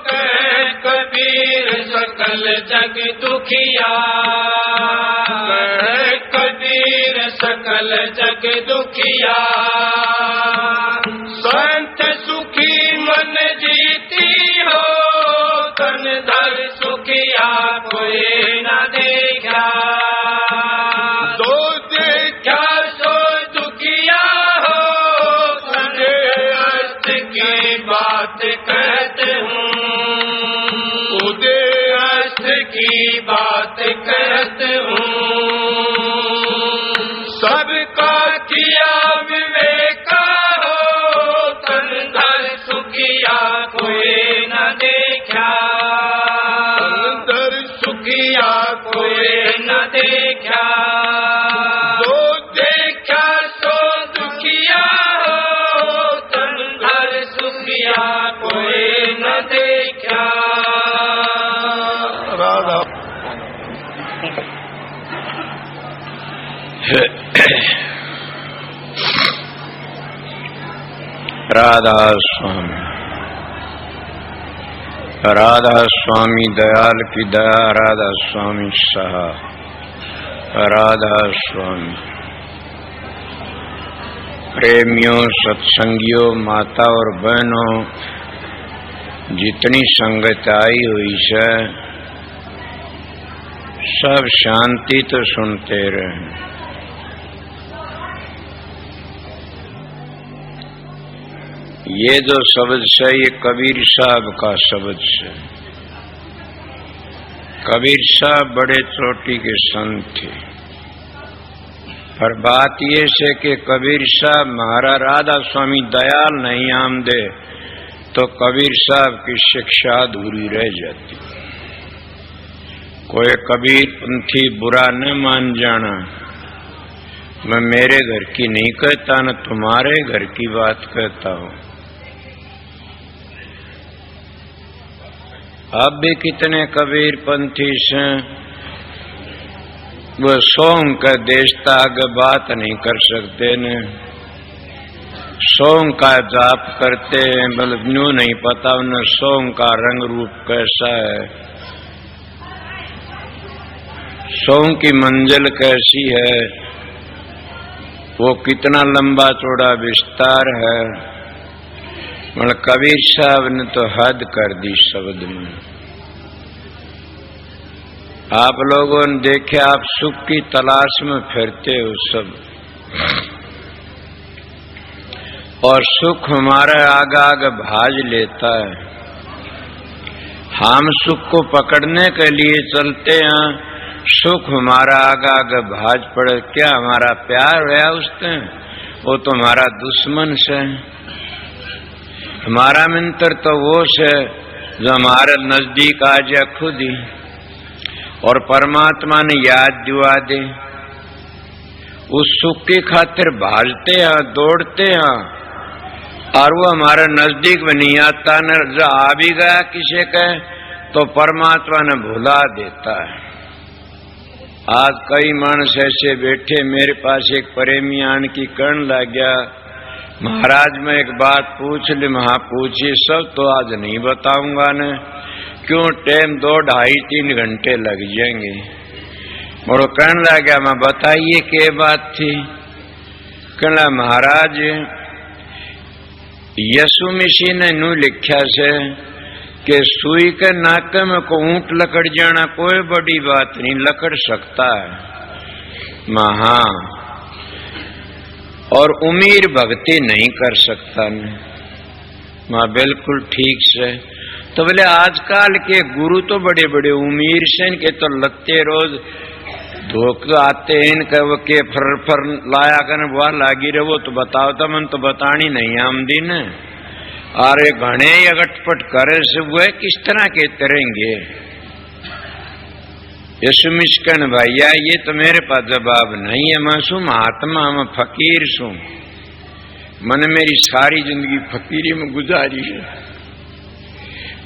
कह कबीर सकल जग दुखिया, कह कबीर सकल जग दुखिया, संत सुखी मन जीती हो तन धर सुखिया कोई न देखा, दो देखा क्या सो दुखिया हो तने अर्थ की बात कहते हूँ, उदय अर्थ की बात कहते हूँ, सबका किया विवेका हो तन धर सुखिया कोई न देखा, अंदर सुखिया कोई न देखा, दो देखा सो दुखिया हो तन धर सुखिया कोई न देखा, राधा राधा स्वामी, राधा स्वामी दयाल की दया, राधा स्वामी सहा, राधा स्वामी। प्रेमियों, सत्संगियों, माता और बहनों, जितनी संगत आई हुई है सब शांति तो सुनते रहे। ये जो शब्द है ये कबीर साहब का शब्द है। कबीर साहब बड़े चोटी के संत थे, पर बात ये है कि कबीर साहब महाराज राधा स्वामी दयाल नहीं आमदे तो कबीर साहब की शिक्षा अधूरी रह जाती। कोई कबीर पंथी बुरा न मान जाना, मैं मेरे घर की नहीं कहता न तुम्हारे घर की बात कहता हूं। अब भी कितने कबीर पंथी से वो सोंग का देशता आगे बात नहीं कर सकते न, सोम का जाप करते हैं, मतलब न्यू नहीं पता उन्हें सोम का रंग रूप कैसा है, सोम की मंजिल कैसी है, वो कितना लंबा चौड़ा विस्तार है। मतलब कबीर साहब ने तो हद कर दी शब्द में। आप लोगों ने देखे, आप सुख की तलाश में फिरते हो सब, और सुख हमारा आगे आगे भाज लेता है। हम सुख को पकड़ने के लिए चलते हैं, सुख हमारा आगे आगे भाज पड़े। क्या हमारा प्यार है उससे? वो तो हमारा दुश्मन से। हमारा मित्र तो वो से जो हमारे नजदीक आ जाए खुद ही, और परमात्मा ने याद दिवा दे। उस सुख की खातिर भाजते हैं, दौड़ते हैं, और वो हमारे नजदीक में नहीं आता। न जो आ भी गया किसी का तो परमात्मा ने भुला देता है। आज कई मानस ऐसे बैठे, मेरे पास एक प्रेमी आन की कर्ण लग गया, महाराज मैं एक बात पूछ ली। महा पूछी, सब तो आज नहीं बताऊंगा न, क्यों टाइम 2, 2.5, 3 घंटे लग जाएंगे। और कहने लग गया, मैं बताइए क्या बात थी? कहना महाराज यसु मसीह ने नू लिखा से कि सुई के नाके में को ऊंट लकड़ जाना कोई बड़ी बात नहीं, लकड़ सकता है महा, और उम्मीद भक्ति नहीं कर सकता न। मां बिल्कुल ठीक से। तो बोले आजकल के गुरु तो बड़े बड़े उम्मीद से, इनके तो लगते रोज धोख आते हैं, इनके वो के फर लाया कर वह लागी रहे। वो तो बताओ तो मन तो बतानी नहीं आमदी ने। अरे घने अगटपट करे से वो किस तरह के तरेंगे? यसु मिश्कन भैया ये तो मेरे पास जवाब नहीं है। मैं सू महात्मा, मैं फकीर सू, मैंने मेरी सारी जिंदगी फकीरी में गुजारी है।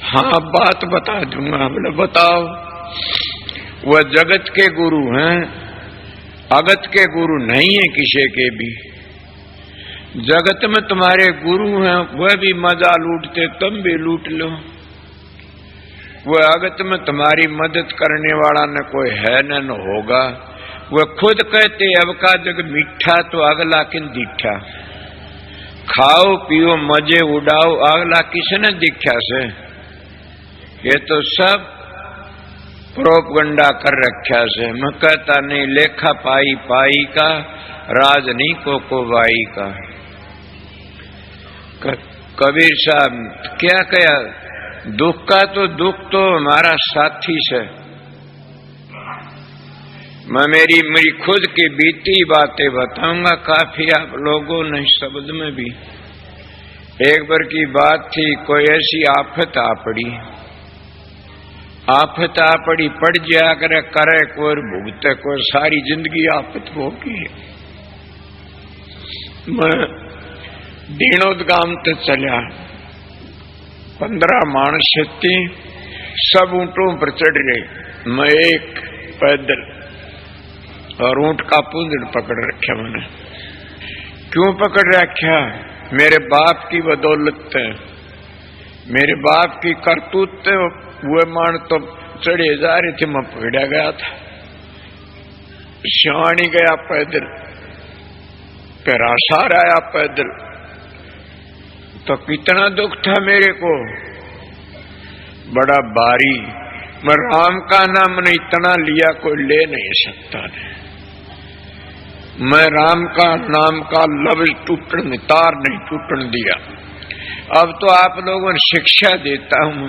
हाँ बात बता दूंगा। बोले बताओ। वह जगत के गुरु हैं, अगत के गुरु नहीं है किसी के भी। जगत में तुम्हारे गुरु हैं, वह भी मजा लूटते, तुम भी लूट लो। वह अगत में तुम्हारी मदद करने वाला न कोई है न होगा। वह खुद कहते अब का जग मीठा तो अगला किन दीठा। खाओ पियो मजे उड़ाओ, अगला किसने दीक्षा से? ये तो सब प्रोपगंडा कर रखा से। मैं कहता नहीं, लेखा पाई पाई का राज नहीं को बाई का। कबीर साहब क्या कहा, दुख का तो दुख तो हमारा साथी से। मैं मेरी खुद की बीती बातें बताऊंगा, काफी आप लोगों ने शब्द में भी। एक बार की बात थी, कोई ऐसी आफत आ पड़ी, आफत आ पड़ी, पड़ जाया करे कोई भुगते, कोई सारी जिंदगी आफत होगी। मैं दीनोदगाम तक चला, 15 मानस थी, सब ऊंटों पर चढ़ रहे, मैं एक पैदल, और ऊंट का पूंजड़ पकड़ रखा मैंने। क्यों पकड़ रखा? मेरे बाप की बदौलत है, मेरे बाप की करतूत। वो मान तो चढ़े जा रहे थे, मैं पकड़ा गया था। शानी गया पैदल, पैरासार आया पैदल, तो कितना दुख था मेरे को, बड़ा भारी। मैं राम का नाम ने इतना लिया कोई ले नहीं सकता ने। मैं राम का नाम का लफ्ज टूटने, तार नहीं टूटने दिया। अब तो आप लोगों ने शिक्षा देता हूं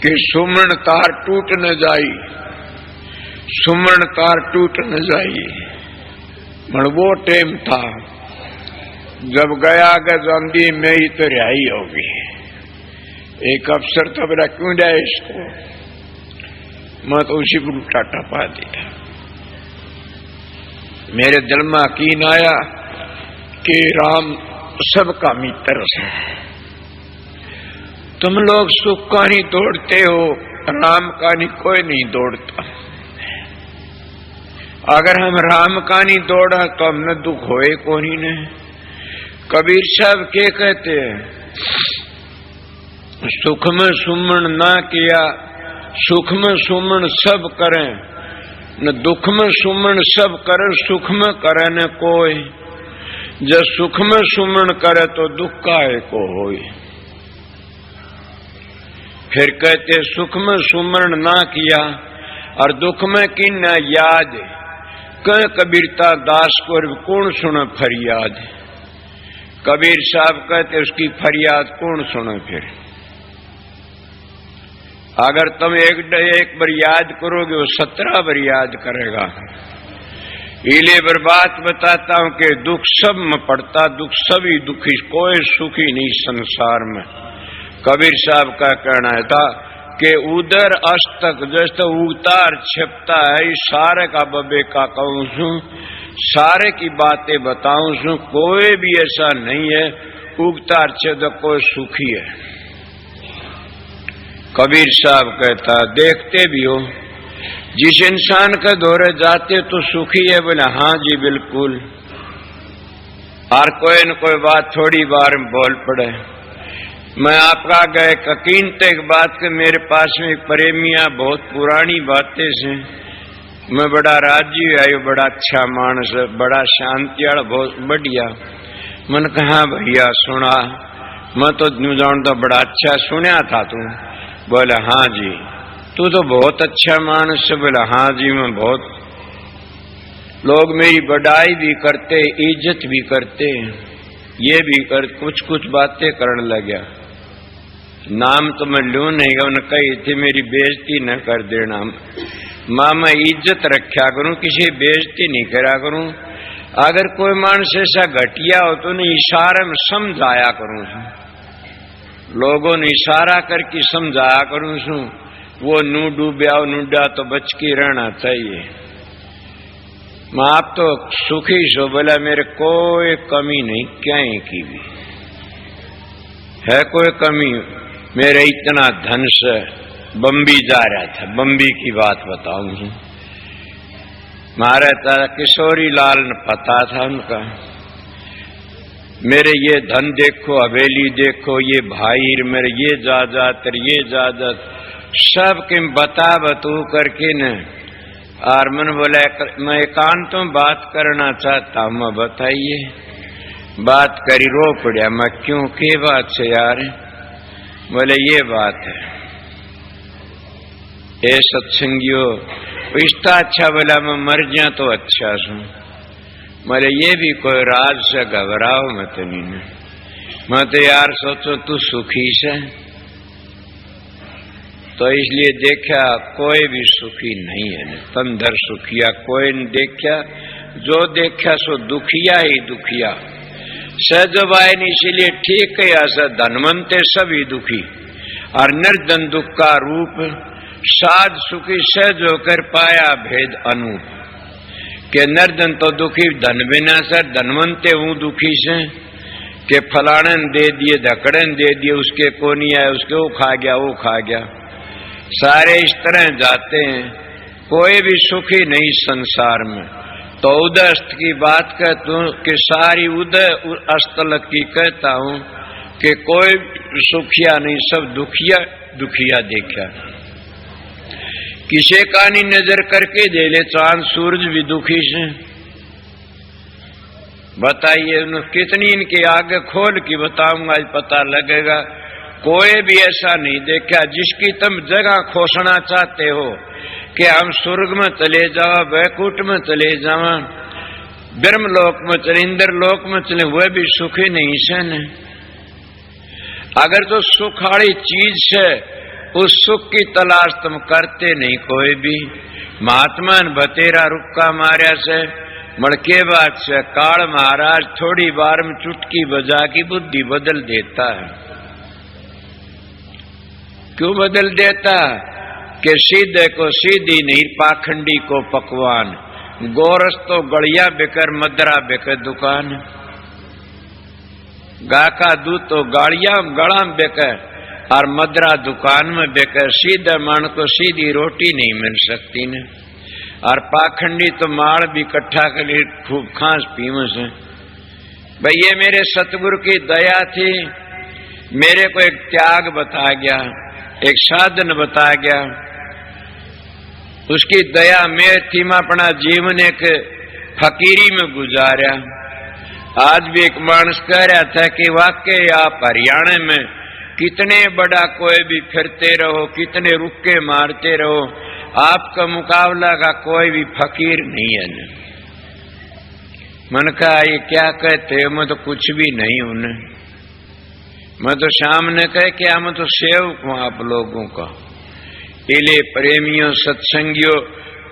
कि सुमरण तार टूट न जाई, सुमरण तार टूट न जाई। पर वो टाइम था जब गया गंदी में ही तो रिहाई होगी। एक अफसर तो मेरा क्यों जाए इसको, मैं तो उसी को उल्टा टपा दिया। मेरे दिल में यकीन आया कि राम सबका मित्र है। तुम लोग सुख का नहीं दौड़ते हो, राम का नहीं कोई नहीं दौड़ता। अगर हम राम का नहीं दौड़ा तो हमने दुख होए को नहीं ने। कबीर साहब के कहते हैं, सुख में सुमन ना किया, सुख में सुमन सब करें, न दुख में सुमन सब करे, सुख में करे न कोई। जब सुख में सुमन करे तो दुख काहे को होई। फिर कहते सुख में सुमन ना किया और दुख में की न याद, कह कबीरता दास को कौन सुने फरियाद। कबीर साहब कहते उसकी फरियाद कौन सुने। फिर अगर तुम एक बार याद करोगे वो 17 बार याद करेगा। इले बार बात बताता हूं कि दुख सब में पड़ता, दुख सभी दुखी, कोई सुखी नहीं संसार में। कबीर साहब का कहना था कि उधर अस्तक जैसे उतार छिपता है, सारे का बबे का कहूं सू, सारे की बातें बताऊं सू, कोई भी ऐसा नहीं है उगतार छिप कोई सुखी है। कबीर साहब कहता देखते भी हो, जिस इंसान के दौरे जाते तो सुखी है, बोले हाँ जी बिल्कुल। और कोई न कोई बात थोड़ी बार में बोल पड़े। मैं आपका गए यकीन तो एक बात के मेरे पास में प्रेमिया बहुत पुरानी बातें से मैं बड़ा राजी आयो, बड़ा अच्छा मानस, बड़ा शांति वाला, बहुत बढ़िया। मन कहा भैया सुना, मैं तो न्यू जानता बड़ा अच्छा सुना था तू। बोला हाँ जी, तू तो बहुत अच्छा मानस है। बोला हाँ जी, मैं बहुत, लोग मेरी बड़ाई भी करते, इज्जत भी करते, ये भी कर, कुछ कुछ बातें करने लगा। नाम तो मैं लू नहीं, उन्होंने कही थी मेरी बेइज्जती न कर देना। मां मैं इज्जत रखा करूं, किसी बेइज्जती नहीं करा करूं। अगर कोई मानस ऐसा घटिया हो तो उन्हें इशारे में समझाया करूं, लोगों ने इशारा करके समझाया करूं सू। वो नू डूब्या नूडा तो बच के रहना चाहिए। मैं आप तो सुखी सो, बोला मेरे कोई कमी नहीं, क्या की भी है कोई कमी। मेरे इतना धन से बम्बी जा रहा था, बम्बी की बात बताऊं, मारा था किशोरी लाल ने पता था उनका। मेरे ये धन देखो, हवेली देखो, ये भाई मेरे ये जायदाद, ये जायदाद सब के बता बतू करके न। और मन बोला मैं एकांत में बात करना चाहता हूं, मैं बताइए। बात करी, रो पड़ा। मैं क्यों, के बात से यार? बोले ये बात है, ए सत्संगियों रिश्ता अच्छा, बोला मैं मर जा तो अच्छा सू। बोले ये भी कोई राज से घबराओ मत नहीं। मैं तो यार सोचो तू सुखी से, तो इसलिए देखा कोई भी सुखी नहीं है। तंदर सुखिया कोई नहीं देखा, जो देखा सो दुखिया ही दुखिया। सजवाइन इसलिए ठीक है, ऐसा धनवंते सभी दुखी। और निर्धन दुख का रूप, साध सुखी सहज होकर पाया भेद अनूप। के निर्धन तो दुखी धन बिना सर, धनवंते हूं दुखी से। के फलाने दे दिए, धकड़न दे दिए, उसके को नहीं आया, उसके वो खा गया, वो खा गया। सारे इस तरह जाते हैं, कोई भी सुखी नहीं संसार में। तो उदय अस्त की बात कहता हूं कि सारी उदय अस्तल की कहता हूं कि कोई सुखिया नहीं, सब दुखिया दुखिया देखा। किसे का नहीं नजर करके दे ले चांद सूरज भी दुखी से। बताइए कितनी इनके आगे खोल की बताऊंगा, आज पता लगेगा। कोई भी ऐसा नहीं देखा जिसकी तुम जगह खोसना चाहते हो कि हम स्वर्ग में चले जाओ, वैकुंठ में चले जाओ, ब्रह्मलोक में चले, इंद्रलोक में चले, वह भी सुखी नहीं से न। अगर तो सुख वाली चीज है, उस सुख की तलाश तुम करते नहीं कोई भी। महात्मा बतेरा रुक्का मार्या से मड़के बात से काल महाराज थोड़ी बार में चुटकी बजा की बुद्धि बदल देता है। क्यों बदल देता? कि सीधे को सीधी नहीं, पाखंडी को पकवान। गोरस तो गड़िया बेकर, मदरा बेकर दुकान। गा का दूध तो गाड़िया गड़ा बेकर और मदरा दुकान में बेकर। सीधे मन को सीधी रोटी नहीं मिल सकती न। और पाखंडी तो माल भी इकट्ठा कर खूब खांस पीव से। भाई ये मेरे सतगुरु की दया थी, मेरे को एक त्याग बता गया, एक साधन बता गया, उसकी दया में थी। मैं अपना जीवन एक फकीरी में गुजारा। आज भी एक मानस कह रहा था कि वाकई आप हरियाणा में कितने बड़ा कोई भी फिरते रहो, कितने रुक्के मारते रहो, आपका मुकाबला का कोई भी फकीर नहीं है न। मन कहा ये क्या कहते हो, मैं तो कुछ भी नहीं हूं न। मैं तो सामने कह क्या, मैं तो सेवक हूं आप लोगों का। इले प्रेमियों सत्संगियों,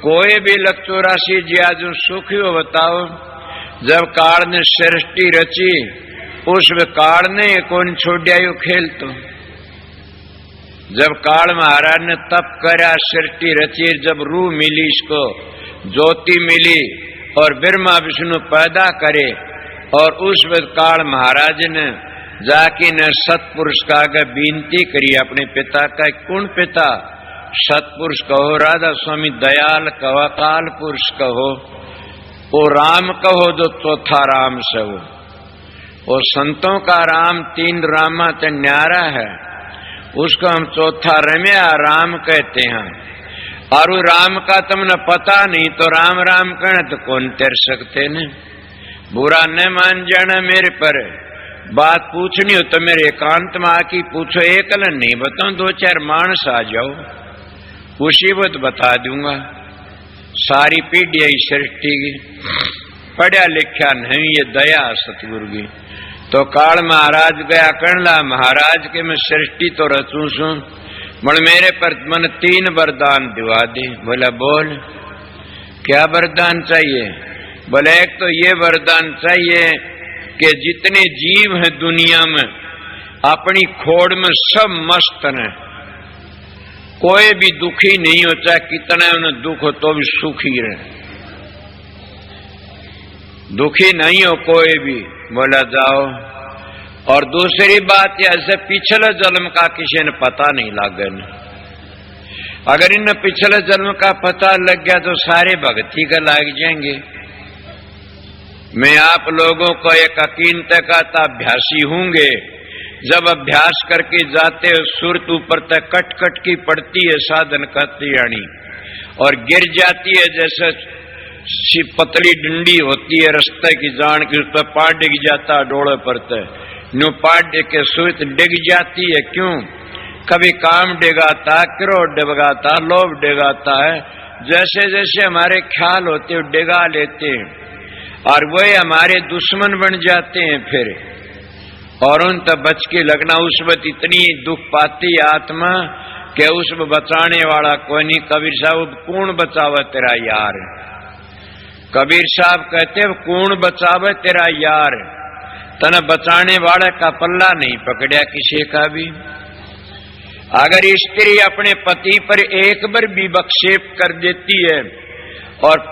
कोई भी 84 ज्यादा सुखी हो बताओ। जब काल ने सृष्टि रची, उस काल ने कौन छोड़ा यो खेल। तो जब काल महाराज ने तप करा, सृष्टि रची, जब रूह मिली, इसको ज्योति मिली और ब्रह्मा विष्णु पैदा करे, और उस वक्त काल महाराज ने जाके न सतपुरुष का आगे विनती करी अपने पिता का। कौन पिता? सतपुरुष कहो, राधा स्वामी दयाल कहो, अकाल पुरुष कहो, वो राम कहो जो चौथा राम से हो। वो संतों का राम 3 रामा ते न्यारा है, उसको हम चौथा रम्या राम कहते हैं। और वो राम का तुमने पता नहीं तो राम राम कहना तो कौन तेर सकते ने। बुरा न मान जाना मेरे पर, बात पूछनी हो तो मेरे एकांत में आके पूछो, एकल नहीं बताऊं, 2-4 मानस आ जाओ, उसी वक्त बता दूंगा। सारी पीढ़ी सृष्टि की पढ़ा लिखा नहीं, ये दया सतगुरु की। तो काल महाराज गया कहला, महाराज के मैं सृष्टि तो रचू सू, मन मेरे पर मन 3 वरदान दिवा दे। बोला बोल क्या वरदान चाहिए? बोले एक तो ये वरदान चाहिए कि जितने जीव हैं दुनिया में अपनी खोड़ में सब मस्त हैं, कोई भी दुखी नहीं हो, चाहे कितना उन्हें दुख हो तो भी सुखी रहे, दुखी नहीं हो कोई भी। बोला जाओ। और दूसरी बात ऐसे पिछले जन्म का किसी ने पता नहीं लगा। अगर इन्हें पिछले जन्म का पता लग गया तो सारे भक्ति का लग जाएंगे। मैं आप लोगों को एक अकीनत का अभ्यासी होंगे। जब अभ्यास करके जाते हो, सुरत ऊपर तक कट कट की पड़ती है साधन करती यानी, और गिर जाती है जैसे पतली डंडी होती है रस्ते की जान की, उस पर पाड़ डिग जाता है डोले पर तक, न्यू पाड़ डिग के सुरत डिग जाती है। क्यों? कभी काम डिगाता, क्रोध डिगाता, लोभ डिगाता है, जैसे जैसे हमारे ख्याल होते हैं डिगा लेते हैं, और वही हमारे दुश्मन बन जाते हैं फिर। और उन तब बच के लगना। उस वक्त इतनी दुख पाती आत्मा कि उस बचाने वाला कोई नहीं। कबीर साहब कौन बचावे तेरा यार? कबीर साहब कहते कौन बचावे तेरा यार? तना बचाने वाले का पल्ला नहीं पकड़िया किसी का भी। अगर स्त्री अपने पति पर एक बार भी विक्षेप कर देती है और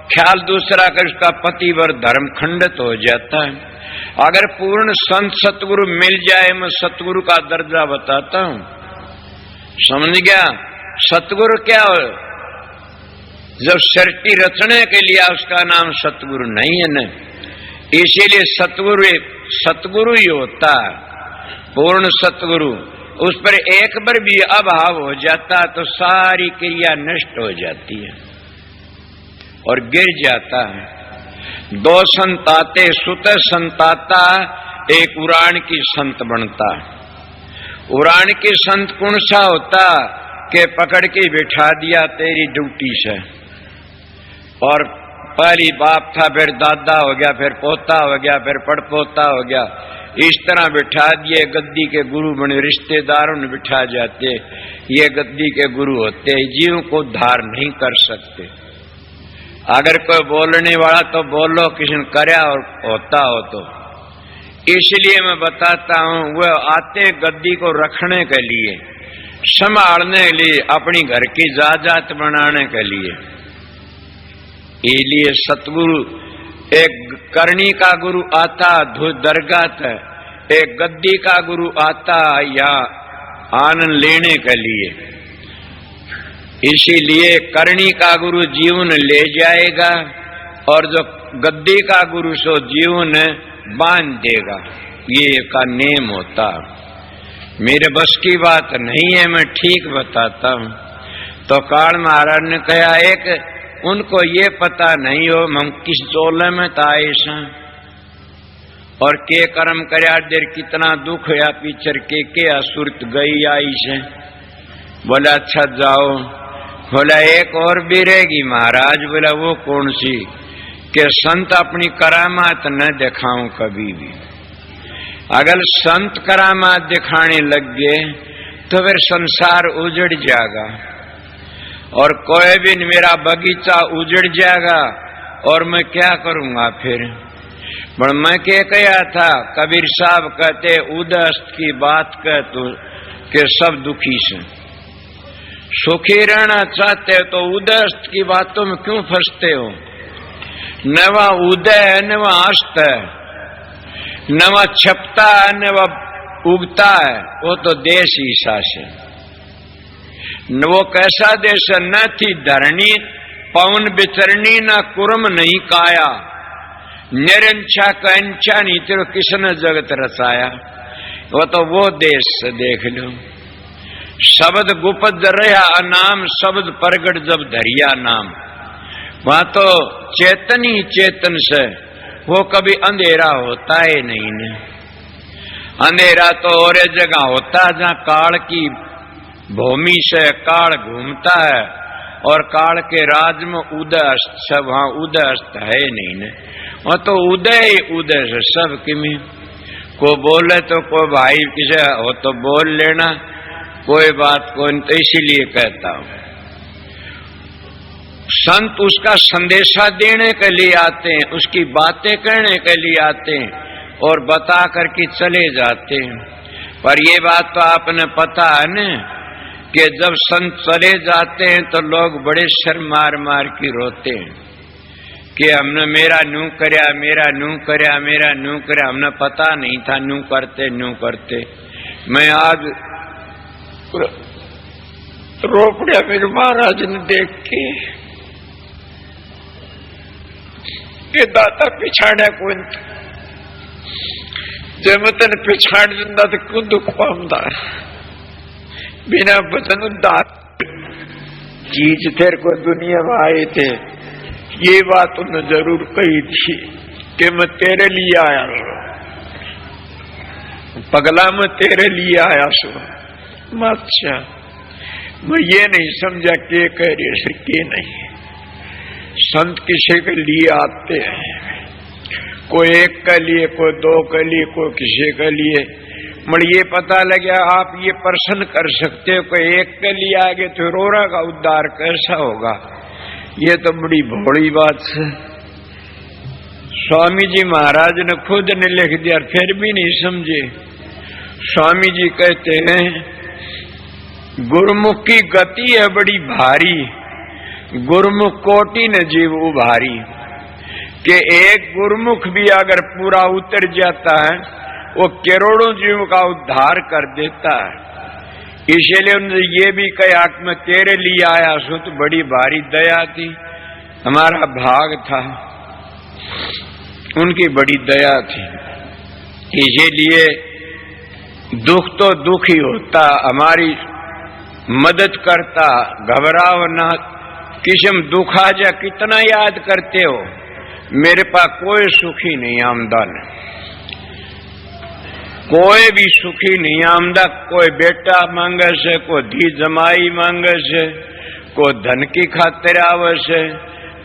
ख्याल दूसरा कर, उसका पति पर धर्म खंडित हो जाता है। अगर पूर्ण संत सतगुरु मिल जाए, मैं सतगुरु का दर्जा बताता हूं, समझ गया? सतगुरु क्या हो? जब सृष्टि रचने के लिए उसका नाम सतगुरु नहीं है न, इसीलिए सतगुरु ही होता है, पूर्ण सतगुरु। उस पर एक बार भी अभाव हो जाता तो सारी क्रिया नष्ट हो जाती है और गिर जाता है। 2 संत आते, सुत संताता, एक उड़ान की संत बनता। उड़ान की संत कौन सा होता कि पकड़ के बिठा दिया तेरी ड्यूटी से, और पहली बाप था, फिर दादा हो गया, फिर पोता हो गया, फिर पड़पोता हो गया, इस तरह बिठा दिए। गद्दी के गुरु बने, रिश्तेदारों ने बिठा जाते, ये गद्दी के गुरु होते। जीव को उद्धार नहीं कर सकते। अगर कोई बोलने वाला तो बोलो, किसी ने करया और होता हो तो। इसलिए मैं बताता हूं, वह आते गद्दी को रखने के लिए, संभालने के लिए, अपनी घर की जायदाद बनाने के लिए। इसलिए सतगुरु, एक करनी का गुरु आता दरगाह, एक गद्दी का गुरु आता या आनंद लेने के लिए। इसीलिए करनी का गुरु जीवन ले जाएगा और जो गद्दी का गुरु सो जीवन बांध देगा, ये का नेम होता। मेरे बस की बात नहीं है, मैं ठीक बताता हूं। तो काल महाराज ने कहा, एक उनको ये पता नहीं हो हम किस चोले में ताए और के कर्म करया देर कितना दुख या पीछर के असुरत गई आई से। बोला अच्छा जाओ। बोला एक और भी रहेगी महाराज। बोला वो कौन सी? कि संत अपनी करामात न दिखाऊं कभी भी। अगर संत करामात दिखाने लग गए तो फिर संसार उजड़ जाएगा और कोई भी मेरा बगीचा उजड़ जाएगा और मैं क्या करूंगा फिर। पर मैं क्या कहा था, कबीर साहब कहते उदस्त की बात कह तो के सब दुखी से। सुखी रहना चाहते हो तो उदस्त की बातों में क्यों फंसते हो? न वह उदय है न वह अस्त है, न वह छपता है न वह उगता है, वो तो देश ईसा से। न वो कैसा देश है, न थी धरणी पवन बिचरणी न कुर्म नहीं काया, निरंछा कंचा नहीं तेरे किसने जगत रचाया। वो तो वो देश से देख लो। शब्द गुपत रहा अनाम, शब्द प्रगट जब धरिया नाम। वहां तो चेतन ही चेतन से, वो कभी अंधेरा होता है नहीं ने। अंधेरा तो और जगह होता है जहां काल की भूमि से काल घूमता है और काल के राज में उदय अस्त से, वहां उदय अस्त है नहीं ने। वो तो उदय ही उदय से सब किमी। को बोले तो को भाई किसे हो तो बोल लेना, कोई बात को। तो इसीलिए कहता हूं संत उसका संदेशा देने के लिए आते हैं, उसकी बातें कहने के लिए आते हैं और बता करके चले जाते हैं। पर ये बात तो आपने पता है न कि जब संत चले जाते हैं तो लोग बड़े शर मार मार के रोते हैं कि हमने मेरा नू करया, मेरा नू करया, मेरा नू करया। हमने पता नहीं था नू करते नू करते। मैं आज रो पड़ा मेरे महाराज ने देख के दाता पिछाड़ा को जब तन पिछाड़ दिंदा तो क्यों दुख पाऊंदा। बिना वचन दात चीज तेरे को दुनिया में आए थे, ये बात उन्होंने जरूर कही थी कि मैं तेरे लिए आया हूं, पगला मैं तेरे लिए आया सो। अच्छा मैं ये नहीं समझा के कह रही से के नहीं। संत किसी के लिए आते हैं, कोई एक के लिए, कोई दो के लिए, कोई किसी के लिए। मगर ये पता लगा आप ये प्रश्न कर सकते हो, कोई एक के लिए आगे तो रोरा का उद्धार कैसा होगा। ये तो बड़ी भोली बात है। स्वामी जी महाराज ने खुद ने लिख दिया फिर भी नहीं समझे। स्वामी जी कहते हैं गुरुमुख की गति है बड़ी भारी, गुरुमुख कोटि न जीव उभारी। कि एक गुरुमुख भी अगर पूरा उतर जाता है वो करोड़ों जीव का उद्धार कर देता है। इसलिए उन्होंने ये भी कहा कि मैं तेरे लिए आया सो, तो बड़ी भारी दया थी, हमारा भाग था, उनकी बड़ी दया थी। इसीलिए दुख तो दुख ही होता, हमारी मदद करता। घबराओ ना, किस्म दुख आ जा कितना याद करते हो। मेरे पास कोई सुखी नहीं आमदन, कोई भी सुखी नहीं आमदा। कोई बेटा मांगे से, कोई धी जमाई मांगे से, कोई धन की खातिर आवे से,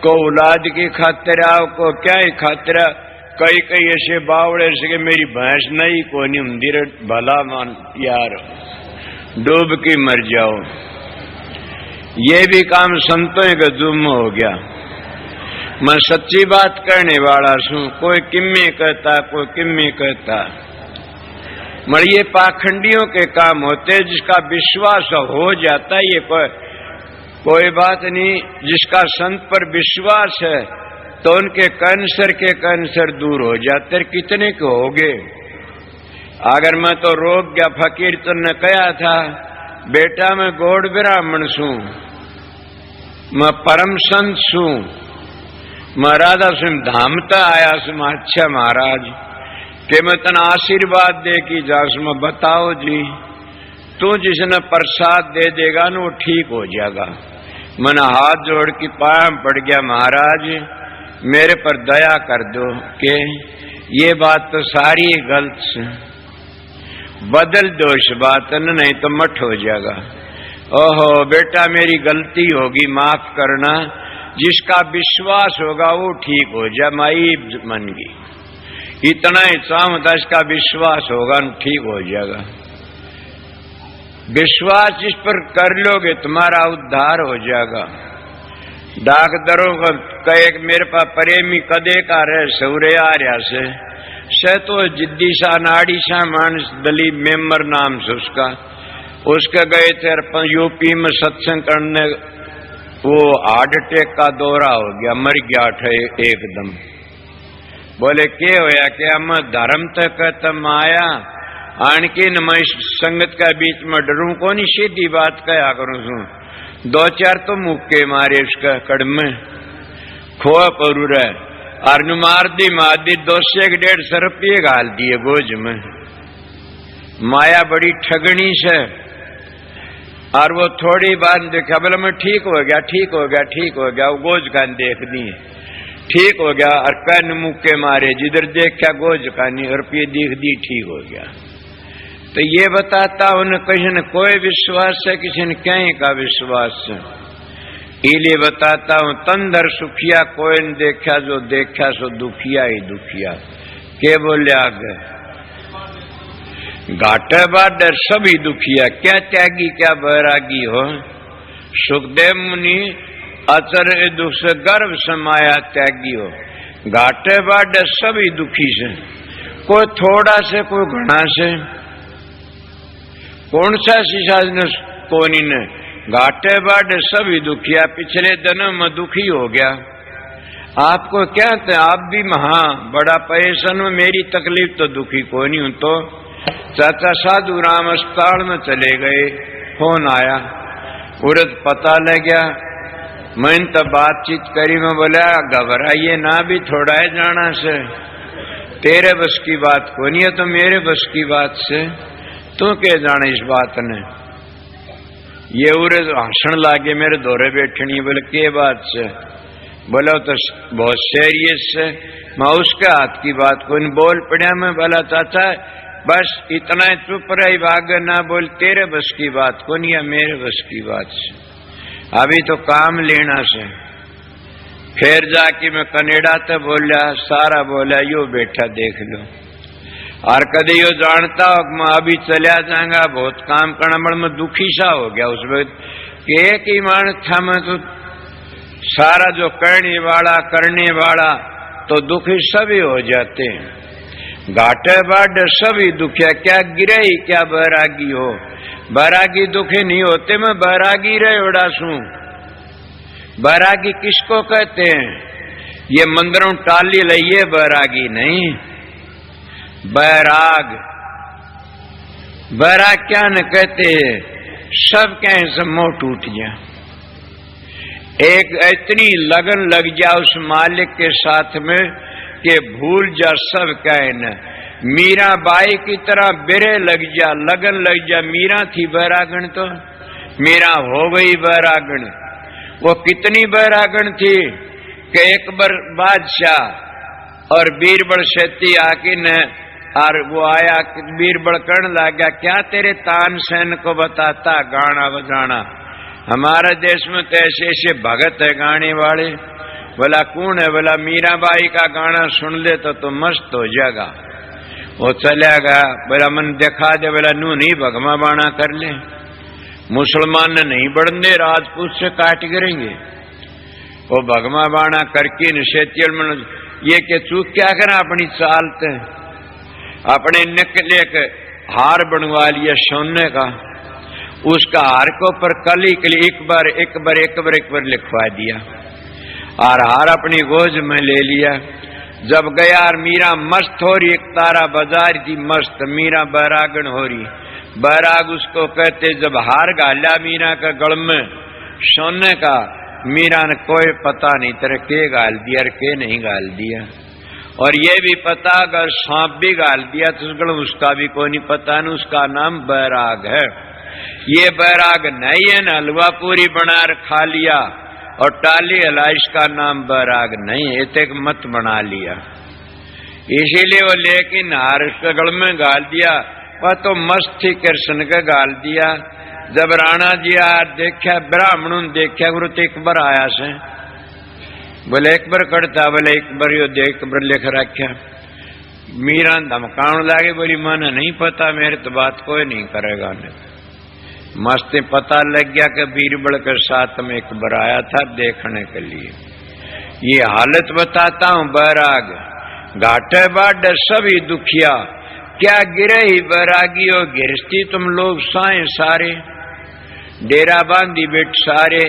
कोई औलाद की खातिर आओ, को क्या ही खातिर। कई कई ऐसे बावड़े से कि मेरी भैंस नहीं कोई नहीं मंदिर भला मान यार डूब की मर जाओ। ये भी काम संतों का जुम्म हो गया। मैं सच्ची बात करने वाला हूं, कोई किम्मे कहता, कोई किम्मे कहता। मगर ये पाखंडियों के काम होते, जिसका विश्वास हो जाता है। ये कोई बात नहीं, जिसका संत पर विश्वास है तो उनके कैंसर के कैंसर दूर हो जाते। कितने के हो गए। अगर मैं तो रोक गया, फकीर तो ने कहा था बेटा मैं गौड़ ब्राह्मण छू, मैं परम संत छू, मैं राधा सिंह धामता आया। अच्छा महाराज कि मैं तना आशीर्वाद दे की जासम बताओ जी, तू जिसने प्रसाद दे देगा ना वो ठीक हो जाएगा। मैंने हाथ जोड़ के पाया पड़ गया, महाराज मेरे पर दया कर दो कि ये बात तो सारी गलत से, बदल दो इस बात न, नहीं तो मठ हो जाएगा। ओहो बेटा मेरी गलती होगी, माफ करना, जिसका विश्वास होगा वो ठीक हो जाए। माई मन गई, इतना ही चाहता इसका विश्वास होगा ठीक हो जाएगा। विश्वास जिस पर कर लोगे तुम्हारा उद्धार हो जाएगा। डाकदरों का एक मेरे पास प्रेमी कदे का रहे सौरे आ रहा से तो जिद्दी सा नाड़ी सा मानस दलीप मेम्बर नाम से उसके गए थे यूपी में सत्संग करने, वो हार्ट अटैक का दौरा हो गया, मर गया था एकदम। बोले के होया कि हम धर्म तक तम आया आणकी न मैं संगत का बीच में डरूं को नहीं, सीधी बात कया करूं सू। दो चार तो मुक्के मारे उसका कड़म खो परू रहे और मार दी मादी 200-150 रुपये घाल दिए गोज में। माया बड़ी ठगनी से। और वो थोड़ी बात देखा, बोले मैं ठीक हो गया ठीक हो गया ठीक हो गया, वो गोज कान देख दी ठीक हो गया और कन मुक्के मारे, जिधर देखा गोज कानी रुपये दिख दी ठीक हो गया। तो ये बताता उन्हें किसी ने कोई विश्वास है, किसी ने कहीं का विश्वास है। इलिए बताता हूं तंदर सुखिया कोई ने देखा, जो देखा सो दुखिया ही दुखिया। के बोले आगे घाटे बाडर सभी दुखिया, क्या त्यागी क्या बैरागी हो। सुखदेव मुनि अचर दुख से गर्भ समाया त्यागी हो। घाटे बाडर सभी दुखी से, कोई थोड़ा से कोई घना से। कौन सा शीशा ने कोनी ने घाटे बाडे सभी दुखिया, पिछले जन्म में दुखी हो गया। आपको क्या थे, आप भी महा बड़ा परेशान में, मेरी तकलीफ तो दुखी को नहीं हूं। तो चाचा साधु राम अस्पताल में चले गए, फोन आया, उरत पता लग गया। मैंने तो बातचीत करी, मैं बोला घबराइए ना, भी थोड़ा है जाना से, तेरे बस की बात को नहीं है तो मेरे बस की बात से तू के जाने इस बात ने। ये उरे हंसण लागे मेरे दौरे बैठनी। बोले के बात से, बोला तो बहुत सीरियस से। मैं उसके हाथ की बात को नहीं बोल पड़ा। मैं बोला चाचा बस इतना चुप रही, भाग ना बोल, तेरे बस की बात को नहीं है मेरे बस की बात से, अभी तो काम लेना से। फिर जाके मैं कनेडा तो बोला, सारा बोला यो बेटा देख लो। और कदे यो जानता हो मैं अभी चलिया जाऊंगा, बहुत काम करना बड़ में दुखी सा हो गया उस वक्त। एक ही मानस था मैं तो, सारा जो करने वाला तो दुखी सभी हो जाते हैं। घाटे बाढ़ सभी दुखिया, क्या गिरे ही क्या बैरागी हो। बैरागी दुखी नहीं होते, मैं बैरागी रहे उड़ा सू। बैरागी किसको कहते हैं, ये मंदिरों टाली लइए बैरागी नहीं। बैराग बैराग क्या न कहते, सब कहें सब मोह टूट गया। एक इतनी लगन लग जा उस मालिक के साथ में कि भूल जा सब कहे न। मीरा बाई की तरह बिरे लग जा, लगन लग जा। मीरा थी बैरागण, तो मीरा हो गई बैरागण। वो कितनी बैरागण थी कि एक बार बादशाह और बीरबल शेती आके न, और वो आया बीरबल करण लग गया, क्या तेरे तानसेन को बताता गाना बजाना। हमारे देश में तो ऐसे ऐसे भगत है गाने वाले। बोला कौन है, बोला मीराबाई का गाना सुन ले तो मस्त हो जाएगा। वो चला गया, बोला मन दिखा दे, बोला नू नहीं भगमा बाणा कर ले, मुसलमान ने नहीं बढ़ने, राजपूत से काट गिरेंगे। वो भगमा बाणा करके निषेधियल में ये के चूक क्या करा, अपनी चालते अपने निकले के हार बनवा लिया सोने का। उसका हार को पर कली के लिए एक बार लिखवा दिया और हार अपनी गोज में ले लिया। जब गया और मीरा मस्त हो रही, एक तारा बाजार थी मस्त, मीरा बैरागण हो रही। बैराग उसको कहते। जब हार गाला मीरा का गल में सोने का, मीरा ने कोई पता नहीं तेरे के गाल दिया और के नहीं गाल दिया। और ये भी पता अगर सांप भी गाल दिया तो उसका भी कोई नहीं पता न, उसका नाम बैराग है। ये बैराग नहीं है न, हलवा पूरी बना खा लिया और टाली हला, इसका नाम बैराग नहीं है, एक मत बना लिया। इसीलिए वो लेकिन हार उसके गल में गाल दिया, वह तो मस्त थी कृष्ण का गाल दिया। जब राणा जी यार देखा, ब्राह्मण देखा, गुरु तो एक बार आया से, बोले एक बार करता, बोले एक बार यो देख बार लिख रखा। मीरा धमकाने लगे, बोली मन नहीं पता, मेरे तो बात कोई नहीं करेगा। मस्त पता लग गया कि बीरबल के साथ में एक बार आया था देखने के लिए। ये हालत बताता हूं, बैराग घाटे बाढ़ सभी दुखिया, क्या गिरे ही बैरागी हो गिरस्ती तुम लोग साए सारे, डेरा बांधी बैठ सारे,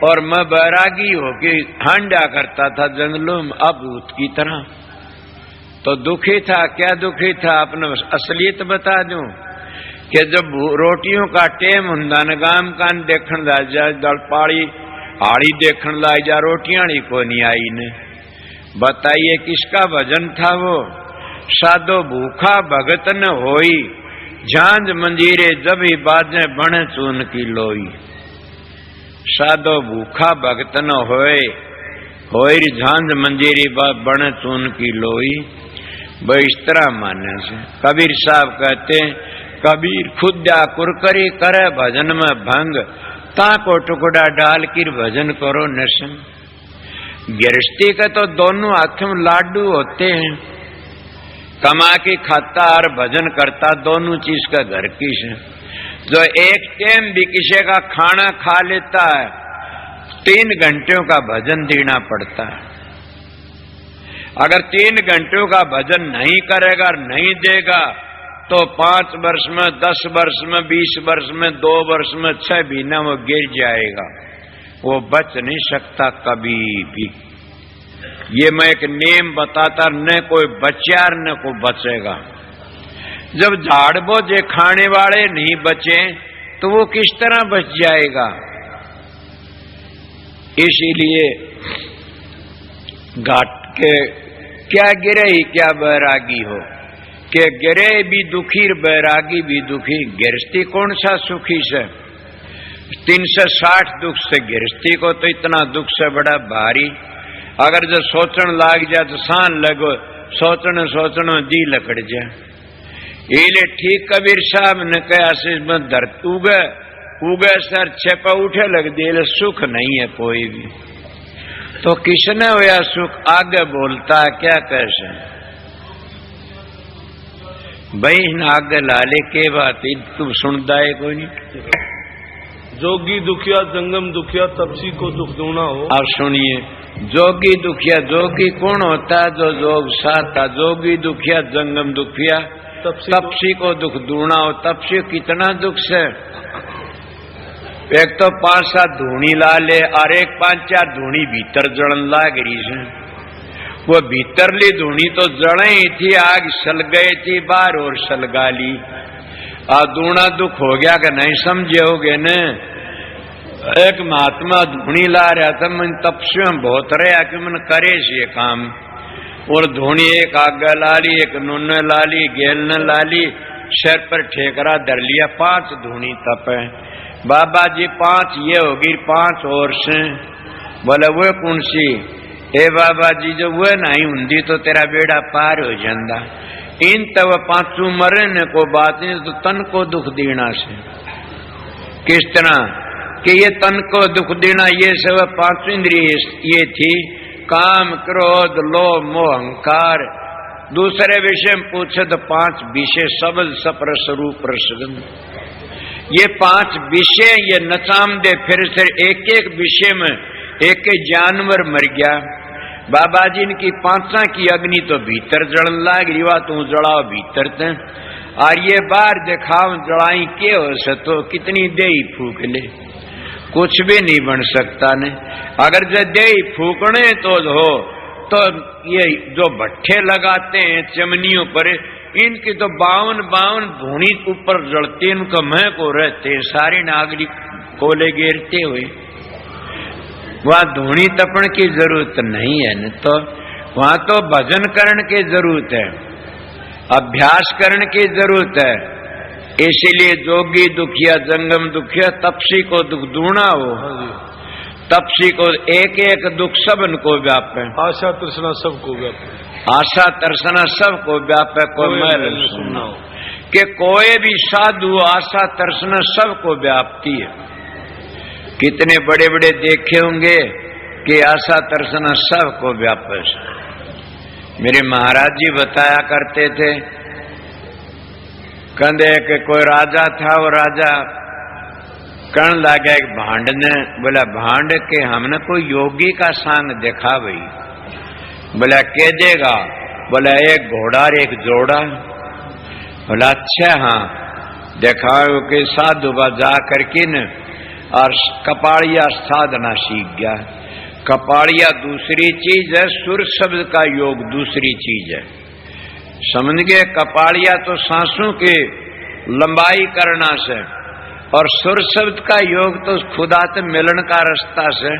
और मैं बैरागी हो के हांडा करता था जंगलों में अभूत की तरह। तो दुखी था, क्या दुखी था, अपना असलियत बता दूं कि जब रोटियों का टेम हुंदा न, गाम कान देखन ला जा, दल पाड़ी हाड़ी देखन ला जा, रोटियां ही को नहीं आई ने। बताइए किसका भजन था वो? साधो भूखा भगत न होई, झांझ मंजीरे जब ही बाजे बण चून की लोई। साधो भूखा भगत न होई झांझ मंजीरी बण चून की लोई। वो इस तरह माने से कबीर साहब कहते, कबीर खुदा कुरकरी करे भजन में भंग, ताको टुकड़ा डाल कर भजन करो नशम। गिरस्ती के तो दोनों हाथों में लाडू होते हैं, कमा के खाता और भजन करता, दोनों चीज का घर की है। जो एक टाइम भी किसी का खाना खा लेता है, 3 घंटों का भजन देना पड़ता है। अगर 3 घंटों का भजन नहीं करेगा, नहीं देगा, तो 5 वर्ष में, 10 वर्ष में, 20 वर्ष में, 2 वर्ष में, 6 महीना वो गिर जाएगा, वो बच नहीं सकता कभी भी। ये मैं एक नेम बताता, न कोई बचा न कोई बचेगा। जब झाड़ बोझे खाने वाले नहीं बचे तो वो किस तरह बच जाएगा? इसीलिए घाट के क्या गिरे ही क्या बैरागी हो, कि गिरे भी दुखी बैरागी भी दुखी। गिरस्ती कौन सा सुखी से? 360 दुख से गिरस्ती को तो इतना दुख से बड़ा भारी। अगर जो सोचन लाग जाए तो सान लगो, सोचने सोचने दी लकड़ जाए। इले ठीक कबीर साहब ने कहा में धरत उगे सर छेपा उठे लग दे, सुख नहीं है कोई भी। तो किसने होया सुख? आगे बोलता है क्या कैसे भाई आगे लाले के बात तू सुनता है कोई नहीं। जोगी दुखिया जंगम दुखिया, तपसी को दुख दूना हो। आप सुनिए, जोगी दुखिया, जोगी कौन होता है? जो जोग साथा। जोगी दुखिया जंगम दुखिया, तपसी को दुख दूना हो। तपसी कितना दुख से, एक तो 5-7 धूनी ला ले और एक 5-4 धूनी भीतर जड़न लाग रही से। वो भीतरली धूनी तो जड़े ही थी, आग सल गई थी बाहर और सलगा ली। दूना दुख हो गया कि नहीं समझे होगे न। एक महात्मा धूनी ला रहा था, मन तपस्या बहुत रहा कि मन करे ये काम, और धूनी एक आगे ला ली, एक नून ला ली, गेल न ला ली, सिर पर ठेकरा धर लिया। 5 धूनी तप है। बाबा जी 5 ये होगी, 5 और से। बोले वो कौन सी? हे बाबा जी जो वो नहीं हुंदी तो तेरा बेड़ा पार हो जाता। इन तब 5 मरे न को बात नहीं, तो तन को दुख देना से। किस तरह कि ये तन को दुख देना, ये सब 5 इंद्रिय ये थी, काम क्रोध लोभ मोह अहंकार। दूसरे विषय में पूछे तो 5 विषय सबल सपर स्वरूप रसगंध। ये 5 विषय ये नचाम दे, फिर से एक विषय में एक जानवर मर गया। बाबा जी की 5 की अग्नि तो भीतर जड़न लाग रिवा, तू जड़ाओ भीतर ते, और ये बाहर दिखाओ जड़ाई के हो सतो, कितनी दे फूक ले, कुछ भी नहीं बन सकता ने। अगर जो दे फूकने तो हो, तो ये जो भट्ठे लगाते हैं चमनियों पर, इनकी तो 52 धूनी ऊपर जड़ते, इनका मह को रहते सारे नागरिक कोले गिरते हुए। वह धूनी तपन की जरूरत नहीं है न। तो वहां तो भजन करने की जरूरत है, अभ्यास करने की जरूरत है। इसीलिए जोगी दुखिया जंगम दुखिया, तपसी को दुख दूना हो, हाँ जी, तपसी को एक एक दुख सबन को व्याप है, आशा तृष्णा सबको व्याप है, आशा तर्सना सबको व्याप है, कोई मैल न सुनना हो। कि कोई भी साधु आशा तर्सना सबको व्याप्ति है। कितने बड़े बड़े देखे होंगे कि आशा तर्सना सबको व्याप है। मेरे महाराज जी बताया करते थे, कहते कि कोई राजा था, वो राजा कण लगा एक भांड ने, बोला भांड के हमने कोई योगी का सांग देखा भाई। बोला कह देगा, बोला एक घोड़ा और एक जोड़ा। बोला अच्छा हाँ, देखा कि साधु जा करके न और कपाड़िया साधना सीख गया। कपाड़िया दूसरी चीज है, सुर शब्द का योग दूसरी चीज है, समझ गए। कपाड़िया तो सांसों की लंबाई करना से, और सुर शब्द का योग तो खुदा से मिलन का रास्ता से।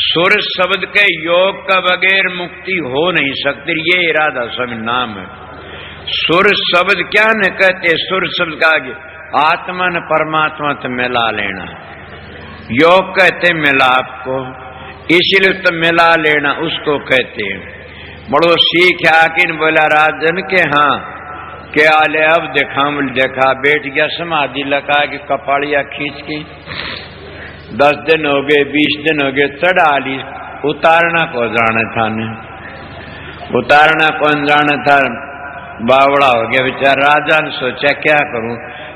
सुर शब्द के योग का बगैर मुक्ति हो नहीं सकती, ये इरादा सब नाम है। सुर शब्द क्या न कहते, सुर शब्द का आत्मा न परमात्मा से मिला लेना, योग कहते मिलाप को, इसीलिए तो मिला लेना उसको कहते हैं। बड़ो सीख आकिन बोला राजन के हाँ क्या ले, अब देखा बैठ गया समाधि लगा के कपाड़िया खींच के। 10 दिन हो गए, 20 दिन हो गए, चढ़ा ली, उतारना को जाना था न, उतारना कौन जाना था, बावड़ा हो गया बेचारा। राजा ने सोचा क्या करूं,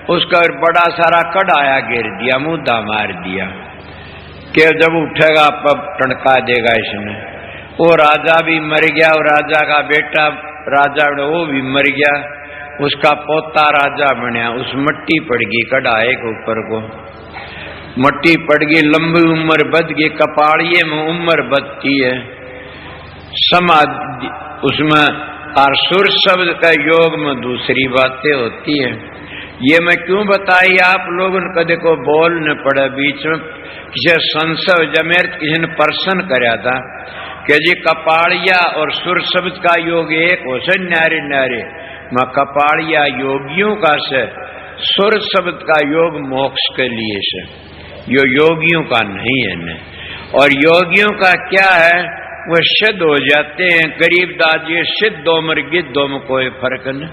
उसका बड़ा सारा कड़ाया गिर दिया, मुद्दा मार दिया कि जब उठेगा पब टणका देगा इसने। वो राजा भी मर गया, और राजा का बेटा राजा वो भी मर गया, उसका पोता राजा बनया। उस मट्टी पड़ गई कड़ाए के ऊपर को, मट्टी पड़ गई, लंबी उम्र बद गई। कपाड़िए में उम्र बदती है, समाधि उसमें और सुर शब्द का योग में दूसरी बातें होती है। ये मैं क्यों बताई आप लोगों ने, कदे को बोल न पड़े बीच में। किसी संशय जमेर किसी ने प्रश्न कराया था कि जी कपाड़िया और सुर शब्द का योग एक हो से, न्यारे न्यारे मैं कपाड़िया योगियों का से, सुर शब्द का योग मोक्ष के लिए से, यो योगियों का नहीं है न। और योगियों का क्या है, वह सिद्ध हो जाते हैं। गरीब दाजिए सिद्ध दो मर गिद्धों में कोई फर्क नहीं।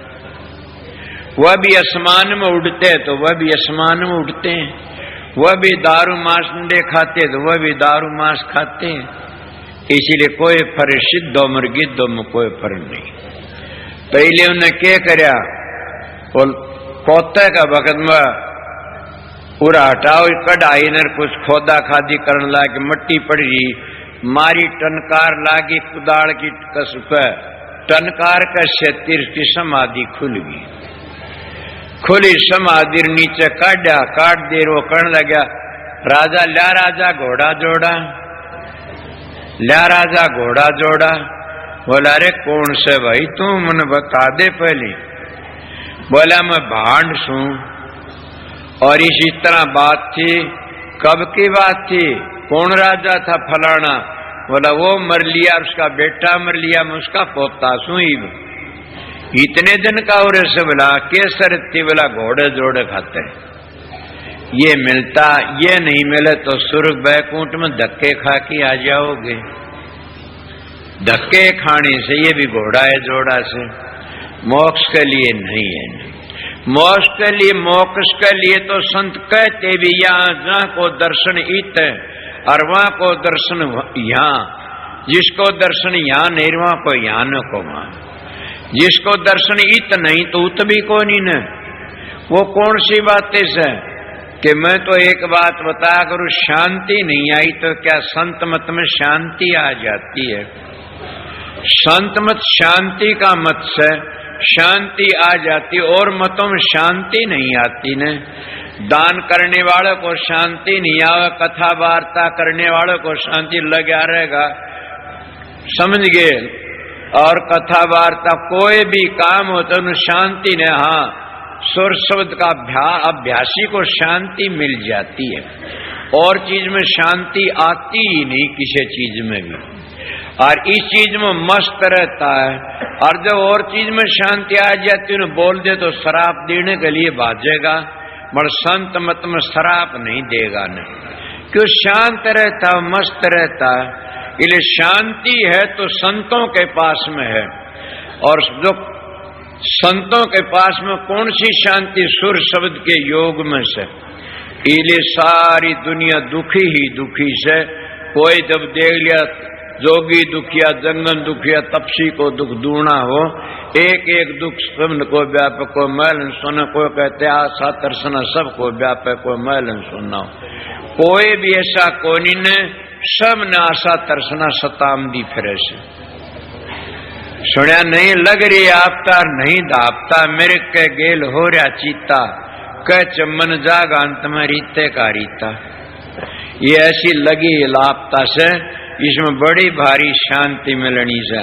वह भी आसमान में उड़ते हैं तो वह भी आसमान में उड़ते हैं, वह भी दारू मांस अंडे खाते तो वह भी दारू मांस खाते हैं। इसीलिए कोई फर्क, सिद्धों में गिद्धों में कोई फर्क नहीं। पहले उन्हें क्या करया, पोते का वक्त में पूरा हटाओ कढ़ाई ने कुछ खोदा खादी करने लाके मट्टी पड़ गई, मारी टनकार लागी कुदाड़ की कसप, टनकार का क्षेत्र की समाधि खुल गई। खुली समाधि नीचे काटा, काट देर वो करण लगा, राजा ल्या राजा घोड़ा जोड़ा, ल्या राजा घोड़ा जोड़ा। बोला अरे कौन से भाई तू मन बता दे पहले। बोला मैं भांड सू। और इसी तरह बात थी, कब की बात थी, कौन राजा था फलाना। बोला वो मर लिया, उसका बेटा मर लिया, मैं उसका पोता सू। इतने दिन का और से बोला केसर थी, बोला घोड़े जोड़े खाते। ये मिलता, ये नहीं मिले तो सुर्ग बैकुंठ में धक्के खा के आ जाओगे। धक्के खाने से, ये भी घोड़ा है जोड़ा से, मोक्ष के लिए नहीं है। मोक्ष के लिए, मोक्ष के लिए तो संत कहते भी यहाँ जहाँ को दर्शन इत है और वहां को दर्शन यहाँ, जिसको दर्शन यहाँ नहीं वहां को यहाँ न को वहां, जिसको दर्शन इत नहीं तो उत भी को नहीं न। वो कौन सी बात है कि मैं तो एक बात बताया करूं, शांति नहीं आई तो क्या संत मत में शांति आ जाती है। संत मत शांति का मत से शांति आ जाती, और मतों में शांति नहीं आती न। दान करने वालों को शांति नहीं आवे, कथा वार्ता करने वालों को शांति लगा रहेगा, समझ गए। और कथा वार्ता कोई भी काम हो तो शांति ने, हाँ सुर शब्द का अभ्यासी को शांति मिल जाती है, और चीज में शांति आती ही नहीं किसी चीज में भी। और इस चीज में मस्त रहता है। और जब और चीज में शांति आ जाती है, बोल दे तो शराब देने के लिए भाजेगा, मगर संत मत में शराब नहीं देगा। नहीं, क्यों? शांत रहता, मस्त रहता। इसलिए शांति है तो संतों के पास में है। और जो संतों के पास में कौन सी शांति? सुर शब्द के योग में से। इसलिए सारी दुनिया दुखी ही दुखी से। कोई जब देख लिया जोगी दुखिया, जंगन दुखिया, तपसी को दुख दूना हो, एक एक दुख सब को व्यापक, को मैलन सुना, को कहते आशा तरसना सबको व्यापक, को मैलन सुना। कोई भी ऐसा कोनी ने, सब ने आशा तरसना सतामदी फिरे से। सुनिया नहीं लग रही आपता, नहीं दापता, मेरे के गेल हो रहा चीता, कह चमन जाग अंत में रीते का रीता। ये ऐसी लगी लापता से, इसमें बड़ी भारी शांति मिलनी से।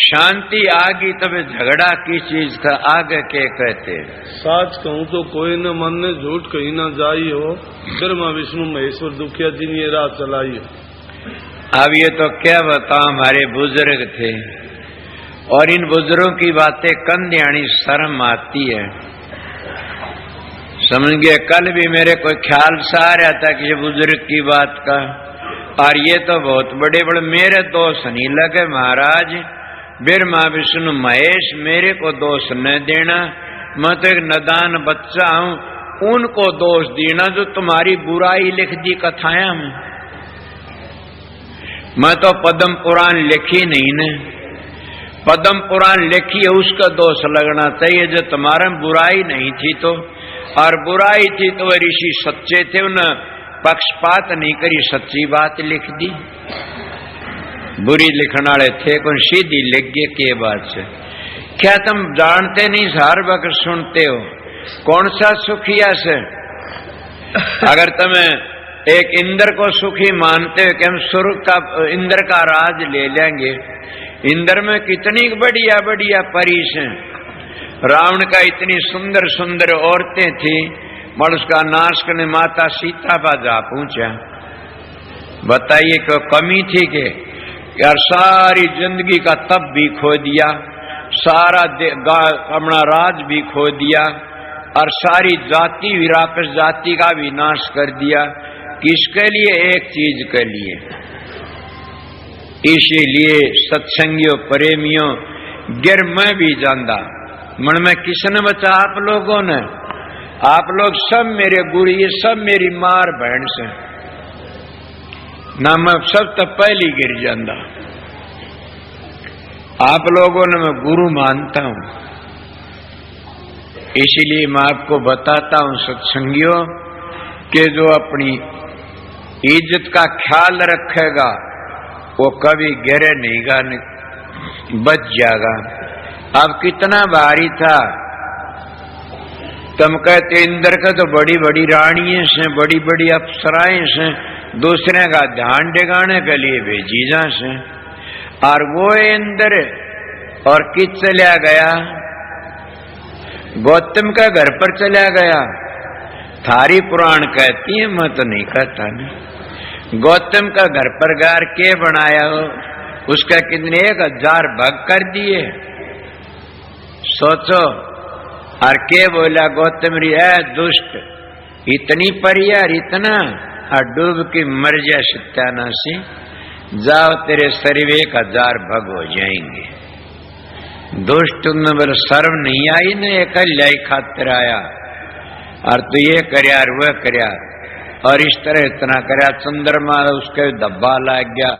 शांति आगी तब झगड़ा की चीज का आगे के कहते। साच कहूँ तो कोई न माने, झूठ कहीं न जाई हो, ब्रह्मा विष्णु महेश्वर दुखिया जिन ये राह चलाई हो। अब ये तो क्या बताओ, हमारे बुजुर्ग थे और इन बुजुर्गों की बातें कंध्याणी शर्म आती है। समझ गए? कल भी मेरे कोई ख्याल सा आ रहा था कि बुजुर्ग की बात का, और ये तो बहुत बड़े बड़े मेरे दोष नहीं लगे महाराज। ब्रह्मा विष्णु महेश मेरे को दोष न देना, मैं तो एक नदान बच्चा हूं, उनको दोष देना जो तुम्हारी बुराई लिख दी कथाया में। मैं तो पद्म पुराण लिखी नहीं ने, पद्म पुराण लिखी है उसका दोष लगना चाहिए जो तुम्हारा बुराई नहीं थी तो। और बुराई थी तो ऋषि सच्चे थे, उन्हें पक्षपात नहीं करी, सच्ची बात लिख दी। बुरी लिखने वाले थे कौन, सीधी लिख गए के बात से। क्या तुम जानते नहीं, हर वक्त सुनते हो कौन सा सुखिया से? अगर तुम्हें एक इंद्र को सुखी मानते हो कि हम स्वर्ग का इंद्र का राज ले लेंगे, इंद्र में कितनी बढ़िया बढ़िया परीश हैं। रावण का इतनी सुंदर सुंदर औरतें थी, मगर उसका नाश करने माता सीता पर जा पहुंचा। बताइए क्यों कमी थी कि यार सारी जिंदगी का तप भी खो दिया, सारा अपना राज भी खो दिया, और सारी जाति विराकस जाति का भी नाश कर दिया। किसके लिए? एक चीज के लिए। इसीलिए सत्संगियों प्रेमियों गिर मैं भी जानदा, मन में किसने बचा? आप लोगों ने। आप लोग सब मेरे गुरु, ये सब मेरी मार बहन से ना, मैं सब तो पहली गिर जाता। आप लोगों ने मैं गुरु मानता हूं, इसीलिए मैं आपको बताता हूं सत्संगियों कि जो अपनी इज्जत का ख्याल रखेगा वो कभी गिरे नहीं गा, बच जाएगा। अब कितना भारी था, तुम कहते इंद्र का तो बड़ी बड़ी रानियां से, बड़ी बड़ी अप्सराएं से, दूसरे का ध्यान डिगाने के लिए भेजी जा से। और वो इंद्र और किस चला गया? गौतम का घर पर चला गया। थारी पुराण कहती है, मैं तो नहीं कहता नहीं। गौतम का घर पर गार के बनाया हो, उसका कितने 1000 भाग कर दिए, सोचो। और के बोला गौतम री है दुष्ट, इतनी परियार इतना, और डूब की मर जा सत्यानाशी, जाओ तेरे शरीर 1000 भग हो जाएंगे। दुष्ट में बोले शर्म नहीं आई न, एक खातिर आया, और तो ये करया और वह करया, और इस तरह इतना करया, चंद्रमा उसके धब्बा लग गया।